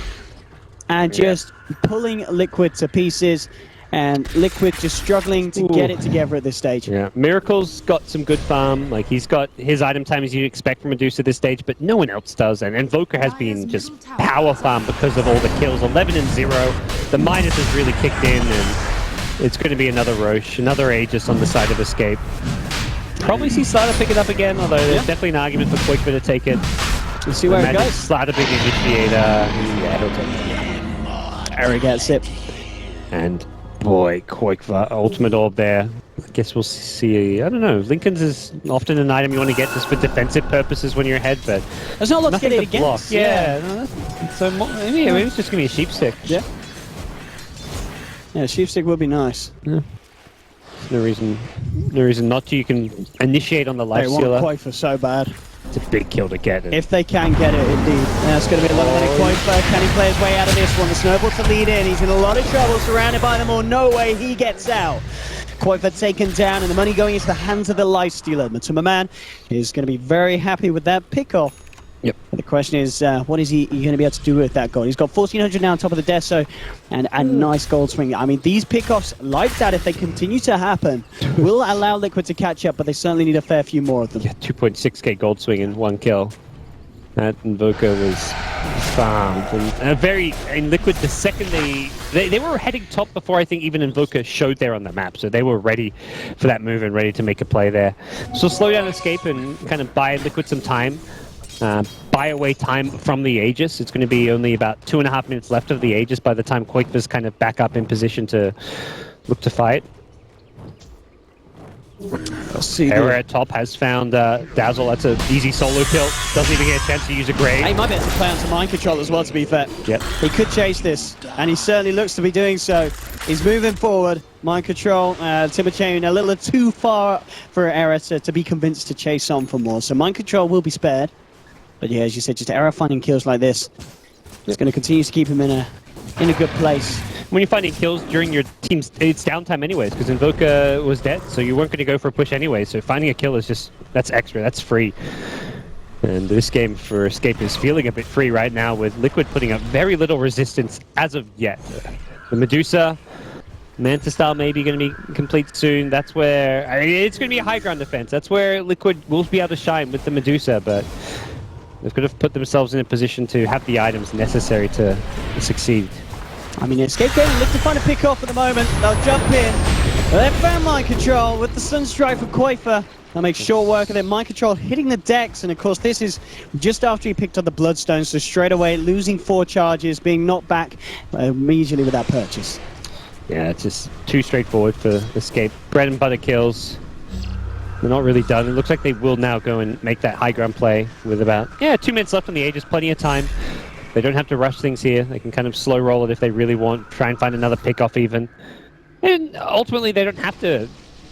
and just pulling Liquid to pieces. And Liquid just struggling to get it together at this stage. Yeah, Miracle's got some good farm. Like, he's got his item time as you'd expect from Medusa this stage, but no one else does. And Invoker has been just power farm because of all the kills. 11 and 0. The minus has really kicked in, and it's going to be another Roche, another Aegis on the side of Escape. Probably see Slark pick it up again, although there's definitely an argument for Quakefer to take it. We'll see where it goes. Slark big initiator. Yeah, he'll take it. Harry gets it. And boy, Quakefer, ultimate orb there. I guess we'll see. I don't know. Lincoln's is often an item you want to get just for defensive purposes when you're ahead, but there's not a lot to get it against. Yeah. No, so maybe it's just gonna be a sheep stick. Yeah. Yeah, sheep stick would be nice. Yeah. No reason not to. You can initiate on the life they stealer. Want Quakefer so bad. It's a big kill to get it. If they can get it, indeed. That's going to be a lot of money. Quakefer, can he play his way out of this one? The snowball to lead in. He's in a lot of trouble, surrounded by them all. No way he gets out. Quakefer taken down, and the money going into the hands of the lifestealer. Matuma Man is going to be very happy with that pick-off. Yep. But the question is, what is he going to be able to do with that gold? He's got 1,400 now on top of the Deso, and a nice gold swing. I mean, these pick-offs like that, if they continue to happen, will allow Liquid to catch up, but they certainly need a fair few more of them. Yeah, 2.6k gold swing in one kill. That Invoker was farmed. And Liquid, the second they were heading top before I think even Invoker showed there on the map, so they were ready for that move and ready to make a play there. So slow down Escape and kind of buy Liquid some time. Buy away time from the Aegis. It's going to be only about 2.5 minutes left of the Aegis by the time Quakefer's kind of back up in position to look to fight. Error at top has found Dazzle. That's an easy solo kill. Doesn't even get a chance to use a grade. He might be able to play onto mind control as well, to be fair. Yep. He could chase this, and he certainly looks to be doing so. He's moving forward. Mind control, Timber Chain a little too far for Error to be convinced to chase on for more. So mind control will be spared. But yeah, as you said, just Error finding kills like this. It's going to continue to keep him in a good place. When you're finding kills during your team's it's downtime anyways, because Invoker was dead, so you weren't going to go for a push anyway. So finding a kill is just, that's extra, that's free. And this game for Escape is feeling a bit free right now, with Liquid putting up very little resistance as of yet. The Medusa, Manta style maybe going to be complete soon. That's where, I mean, it's going to be a high ground defense. That's where Liquid will be able to shine with the Medusa, but they've got to put themselves in a position to have the items necessary to succeed. I mean, Escape Gaming look to find a pick-off at the moment. They'll jump in. They've found Mind Control with the Sunstrike from Quakefer. They'll make short work of it. Mind Control hitting the decks, and of course this is just after he picked up the Bloodstone, so straight away losing 4 charges, being knocked back immediately with that purchase. Yeah, it's just too straightforward for Escape. Bread and butter kills. They're not really done. It looks like they will now go and make that high ground play with about 2 minutes left on the Aegis, plenty of time. They don't have to rush things here. They can kind of slow roll it if they really want, try and find another pick-off even. And ultimately, they don't have to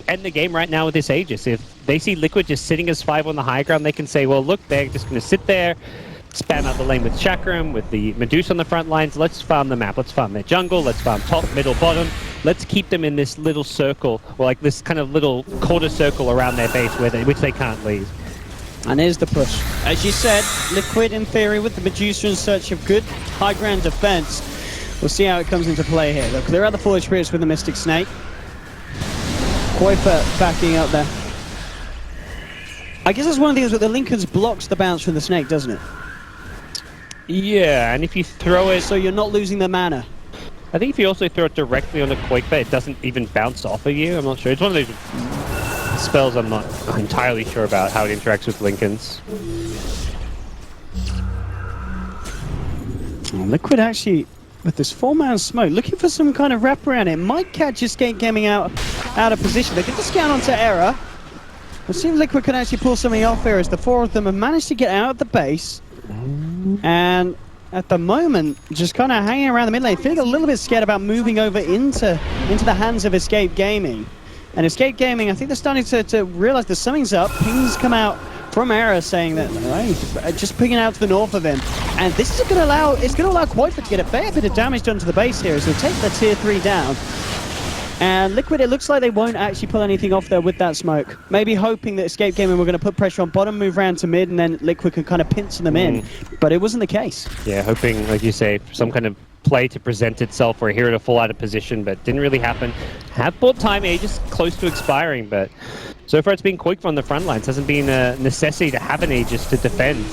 end the game right now with this Aegis. If they see Liquid just sitting as 5 on the high ground, they can say, well, look, they're just going to sit there, spam out the lane with Chakram, with the Medusa on the front lines. Let's farm the map. Let's farm their jungle. Let's farm top, middle, bottom. Let's keep them in this little circle, or like this kind of little quarter circle around their base which they can't leave. And here's the push. As you said, Liquid in theory with the Medusa in search of good high ground defense. We'll see how it comes into play here. They'll clear out the Forge Spirits with the Mystic Snake. Quakefer backing up there. I guess that's one of the things with the Lincoln's blocks the bounce from the Snake, doesn't it? Yeah, and if you throw it... So you're not losing the mana. I think if you also throw it directly on a Quakefer, it doesn't even bounce off of you. I'm not sure. It's one of those spells I'm not entirely sure about how it interacts with Lincolns. Liquid actually, with this 4-man smoke, looking for some kind of wraparound. It might catch Escape Gaming out of position. They get the scout onto Error. Let's see if Liquid can actually pull something off here, as the 4 of them have managed to get out of the base. And at the moment, just kind of hanging around the mid lane, feeling a little bit scared about moving over into the hands of Escape Gaming. And Escape Gaming, I think they're starting to realize that something's up. Pings come out from Error saying that, right, just pinging out to the north of him. And this is going to allow, Quakefer to get a fair bit of damage done to the base here, as he'll take the tier 3 down. And Liquid, it looks like they won't actually pull anything off there with that smoke. Maybe hoping that Escape Gaming were going to put pressure on bottom, move round to mid, and then Liquid can kind of pinch them in. But it wasn't the case. Yeah, hoping, like you say, for some kind of play to present itself or a hero to fall out of position, but didn't really happen. Have bought time, Aegis close to expiring, but so far it's been quick from the front lines. Hasn't been a necessity to have an Aegis to defend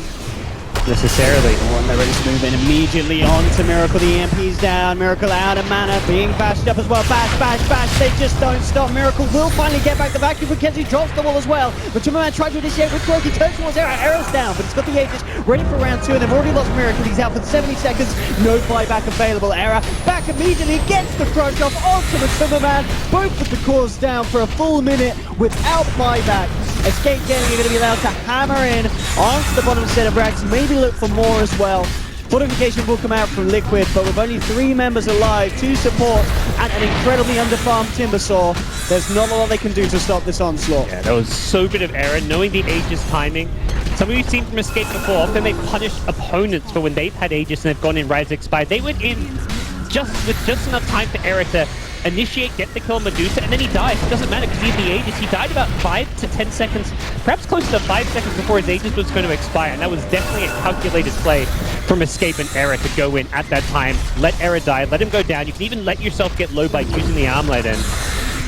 necessarily. And they're ready to move in immediately on to Miracle. The EMP's down. Miracle out of mana, being bashed up as well. Bash, bash, bash. They just don't stop. Miracle will finally get back the vacuum, but Kenzie drops the wall as well. But Tumberman tried to initiate with Croaky, turns towards Era. Era's down, but it's got the Aegis ready for round 2, and they've already lost Miracle. He's out for 70 seconds. No buyback available. Era back immediately, gets the crush off onto the Tumberman. Both of the cores down for a full minute without buyback. Escape Gaming are going to be allowed to hammer in onto the bottom set of racks, maybe look for more as well. Fortification will come out from Liquid, but with only 3 members alive, 2 support, and an incredibly underfarmed Timbersaw, there's not a lot they can do to stop this onslaught. Yeah, that was so bit of error, knowing the Aegis timing. Something we've seen from Escape before, often they punish opponents for when they've had Aegis and they've gone in Rise Expired. They went in with just enough time for Era to initiate, get the kill on Medusa, and then he dies. It doesn't matter because he had the Aegis. He died about 5 to 10 seconds, perhaps close to 5 seconds before his Aegis was going to expire, and that was definitely a calculated play from Escape and Era to go in at that time, let Era die, let him go down. You can even let yourself get low by using the armlet, and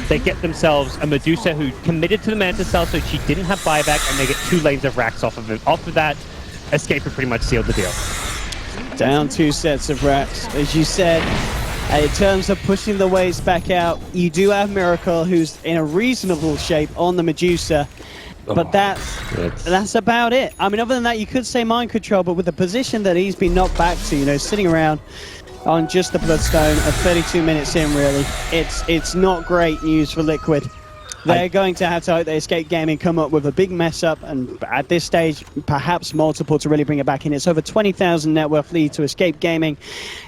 they get themselves a Medusa who committed to the Mantis Cell, so she didn't have buyback, and they get 2 lanes of racks off of it. Off of that, Escape had pretty much sealed the deal. Down 2 sets of racks, as you said. In terms of pushing the waves back out, you do have Miracle, who's in a reasonable shape on the Medusa, but that's about it. I mean, other than that, you could say mind control, but with the position that he's been knocked back to, you know, sitting around on just the Bloodstone at 32 minutes in, really, it's not great news for Liquid. They're going to have to hope they Escape Gaming come up with a big mess up, and at this stage, perhaps multiple to really bring it back in. It's over 20,000 net worth lead to Escape Gaming,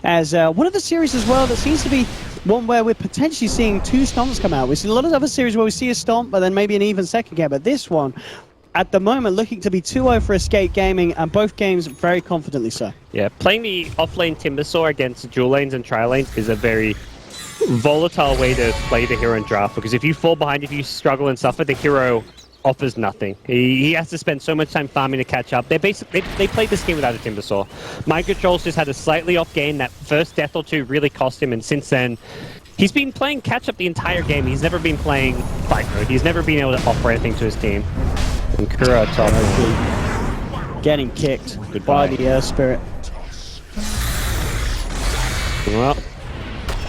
as one of the series as well that seems to be one where we're potentially seeing 2 stomps come out. We've seen a lot of other series where we see a stomp, but then maybe an even second game, but this one, at the moment, looking to be 2-0 for Escape Gaming, and both games very confidently so. Yeah, playing the off-lane Timbersaw against dual lanes and tri-lanes is a very volatile way to play the hero in draft, because if you fall behind, if you struggle and suffer, the hero offers nothing. He has to spend so much time farming to catch up. They played this game without a Timbersaw. Mind Control's just had a slightly off game. That first death or 2 really cost him, and since then he's been playing catch up the entire game. He's never been playing fight mode. He's never been able to offer anything to his team. And Kura top getting kicked by the Earth Spirit. Well,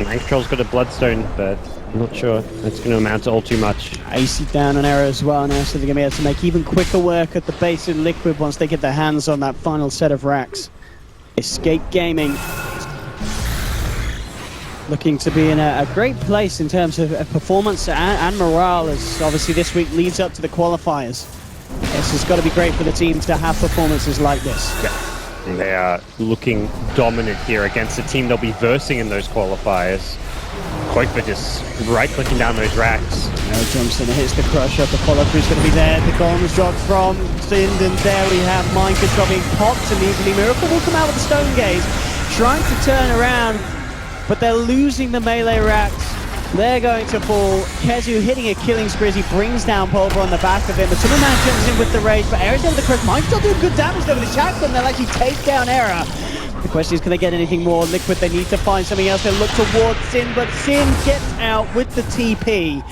Mind Control's got a Bloodstone, but I'm not sure that's going to amount to all too much. AC down on Era as well now, so they're going to be able to make even quicker work at the base of Liquid once they get their hands on that final set of racks. Escape Gaming looking to be in a great place in terms of performance and morale, as obviously this week leads up to the qualifiers. This has got to be great for the team to have performances like this. Yeah. And they are looking dominant here against a team they'll be versing in those qualifiers. Koikva just right-clicking down those racks. Now Johnson hits the crush up. The follow-through's going to be there. The golem's dropped from Fiend, and there we have Mind Control being popped immediately. Miracle will come out with the Stone Gaze, trying to turn around, but they're losing the melee racks. They're going to fall. Kezu hitting a killing spree as he brings down Pulver on the back of him. But Tumberman jumps in with the rage, but Era's able to crush. Mind still doing good damage though with the Shackle. They'll actually take down Era. The question is, can they get anything more? Liquid, they need to find something else. They look towards Sin, but Sin gets out with the TP.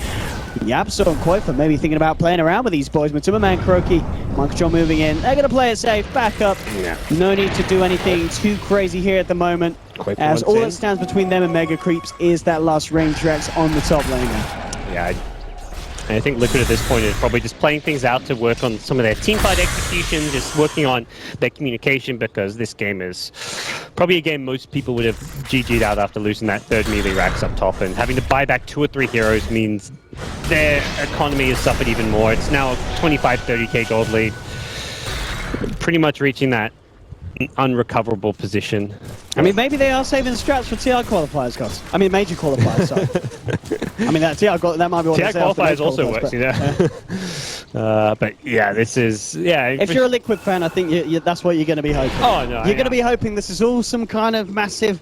Yapso and Koifa maybe thinking about playing around with these boys. But Tumberman, Croaky, Mind Control moving in. They're going to play it safe, back up. Yeah. No need to do anything too crazy here at the moment, as all that stands between them and Mega Creeps is that last range Rex on the top lane now. Yeah, I think Liquid at this point is probably just playing things out to work on some of their teamfight execution, just working on their communication, because this game is probably a game most people would have GG'd out after losing that 3rd melee racks up top, and having to buy back 2 or 3 heroes means their economy has suffered even more. It's now a 25-30k gold lead, pretty much reaching that unrecoverable position. I mean, maybe they are saving the strats for TR qualifiers, guys. I mean, major qualifiers, sorry. I mean, that TR that might be what TR qualifiers also works, you know. But yeah, this is If you're a Liquid fan, I think that's what you're going to be hoping. Oh no, you're going to be hoping this is all some kind of massive,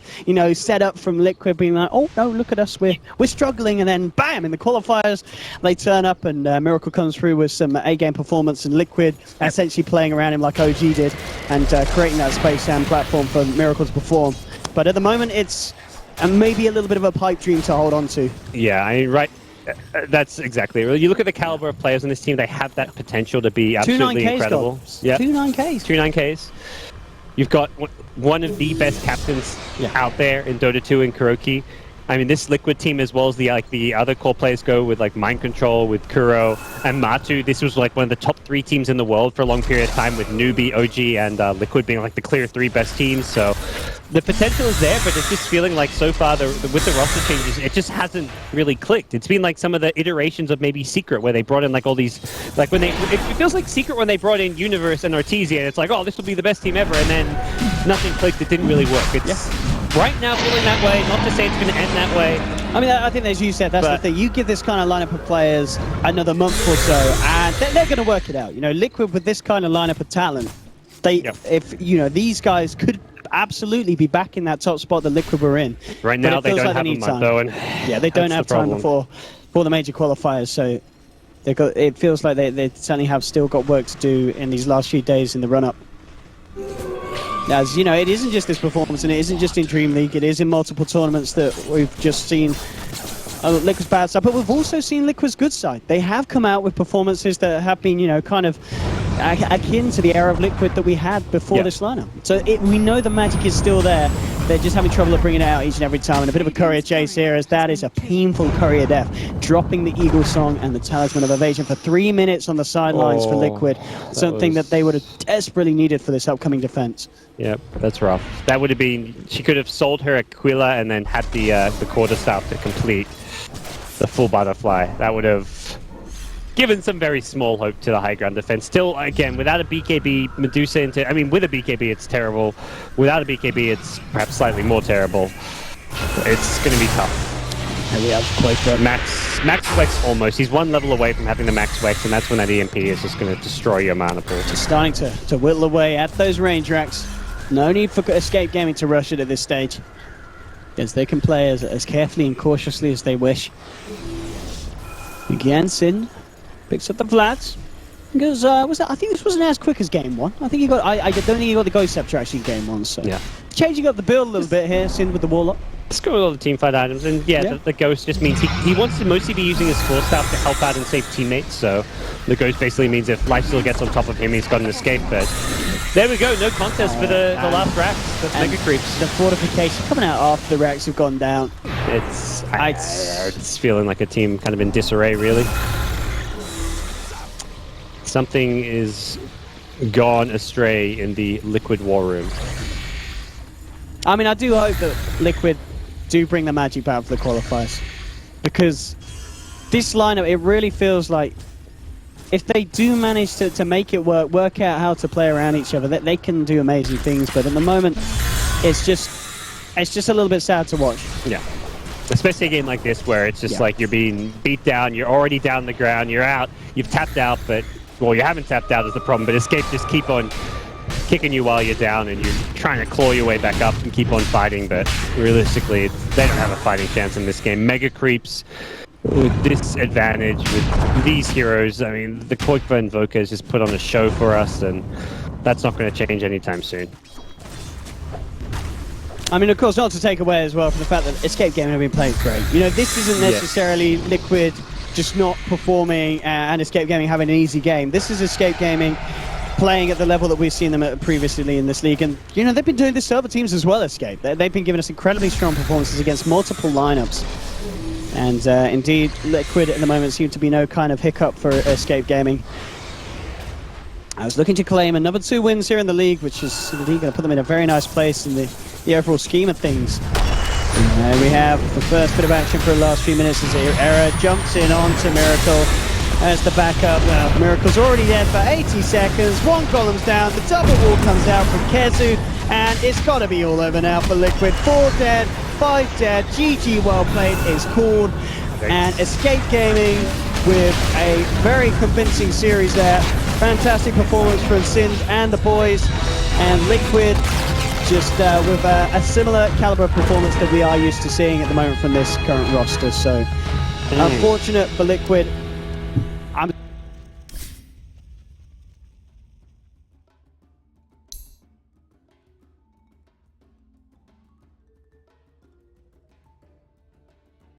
setup from Liquid being like, oh no, look at us, we're struggling, and then bam, in the qualifiers they turn up and Miracle comes through with some A-game performance, and Liquid essentially playing around him like OG did and creating that space and platform for Miracle to perform. But at the moment, it's maybe a little bit of a pipe dream to hold on to. Yeah, I mean, right. That's exactly it. You look at the caliber of players on this team, they have that potential to be absolutely incredible. Yeah, 2 9Ks. 2 9Ks. You've got one of the best captains out there in Dota 2 in Kuroki. I mean, this Liquid team, as well as the other core players go with like Mind Control, with Kuro and Matu. This was like one of the top 3 teams in the world for a long period of time, with Newbie, OG, and Liquid being like the clear 3 best teams. So the potential is there, but it's just feeling like so far with the roster changes, it just hasn't really clicked. It's been like some of the iterations of maybe Secret, where they brought in like all these, like when it feels like Secret when they brought in Universe and Artesia, and it's like, oh, this will be the best team ever, and then nothing clicked. It didn't really work. It's right now feeling that way. Not to say it's going to end that way. I mean, I think as you said, that's the thing. You give this kind of lineup of players another month or so, and they're going to work it out. Liquid with this kind of lineup of talent, if these guys could absolutely be back in that top spot that Liquid were in. Right now, they don't have a month though, and they don't have time before the major qualifiers. So it feels like they certainly have still got work to do in these last few days in the run-up. As it isn't just this performance, and it isn't just in Dreamleague, it is in multiple tournaments that we've just seen Liquid's bad side, but we've also seen Liquid's good side. They have come out with performances that have been, kind of akin to the era of Liquid that we had before this lineup. So we know the magic is still there. They're just having trouble of bringing it out each and every time, and a bit of a courier chase here, as that is a painful courier death, dropping the Eagle Song and the Talisman of Evasion for 3 minutes on the sidelines for Liquid, something that they would have desperately needed for this upcoming defense. Yep, that's rough. That would have been, she could have sold her Aquila and then had the quarterstaff to complete the full butterfly. That would have given some very small hope to the high ground defense. Still, again, without a BKB, Medusa into... I mean, with a BKB, it's terrible. Without a BKB, it's perhaps slightly more terrible. It's going to be tough. And we have Quake. Max Flex almost. He's 1 level away from having the Max Flex, and that's when that EMP is just going to destroy your mana pool. Just starting to whittle away at those range racks. No need for Escape Gaming to rush it at this stage, as they can play as carefully and cautiously as they wish. Again, Sin picks up the Vlads. Because I think this wasn't as quick as game 1. I think he got. I don't think he got the Ghost Scepter actually in game 1. So changing up the build a little bit here, Sin with the Warlock. Let's go with all the teamfight items, and the Ghost just means he wants to mostly be using his Force Staff to help out and save teammates, so the Ghost basically means if Lifesteal gets on top of him, he's got an escape, but there we go, no contest for the last racks. That's Mega Creeps. The fortification coming out after the racks have gone down. It's feeling like a team kind of in disarray, really. Something is gone astray in the Liquid War Room. I mean, I do hope that Liquid do bring the magic back for the qualifiers, because this lineup, it really feels like if they do manage to make it work out how to play around each other, that they can do amazing things. But at the moment, it's just a little bit sad to watch. Yeah, especially a game like this where it's just like you're being beat down, you're already down the ground, you're out, you've tapped out, but well, you haven't tapped out is the problem. But Escape just keep on kicking you while you're down, and you're trying to claw your way back up and keep on fighting, but realistically, they don't have a fighting chance in this game. Mega Creeps with this advantage, with these heroes. I mean, the Koikva Invoker has just put on a show for us, and that's not going to change anytime soon. I mean, of course, not to take away as well from the fact that Escape Gaming have been playing great. This isn't necessarily Liquid just not performing and Escape Gaming having an easy game. This is Escape Gaming playing at the level that we've seen them at previously in this league, and they've been doing this to other teams as well. Escape, they've been giving us incredibly strong performances against multiple lineups, and indeed Liquid at the moment seem to be no kind of hiccup for Escape Gaming. I was looking to claim another 2 wins here in the league, which is indeed going to put them in a very nice place in the overall scheme of things. And we have the first bit of action for the last few minutes as Era jumps in onto Miracle as the backup. Miracle's already dead for 80 seconds. 1 column's down, the double wall comes out from Kezu, and it's got to be all over now for Liquid. 4 dead, 5 dead, GG well played is called, and Escape Gaming with a very convincing series there. Fantastic performance from Sind and the boys, and Liquid just with a similar caliber of performance that we are used to seeing at the moment from this current roster. So unfortunate for Liquid.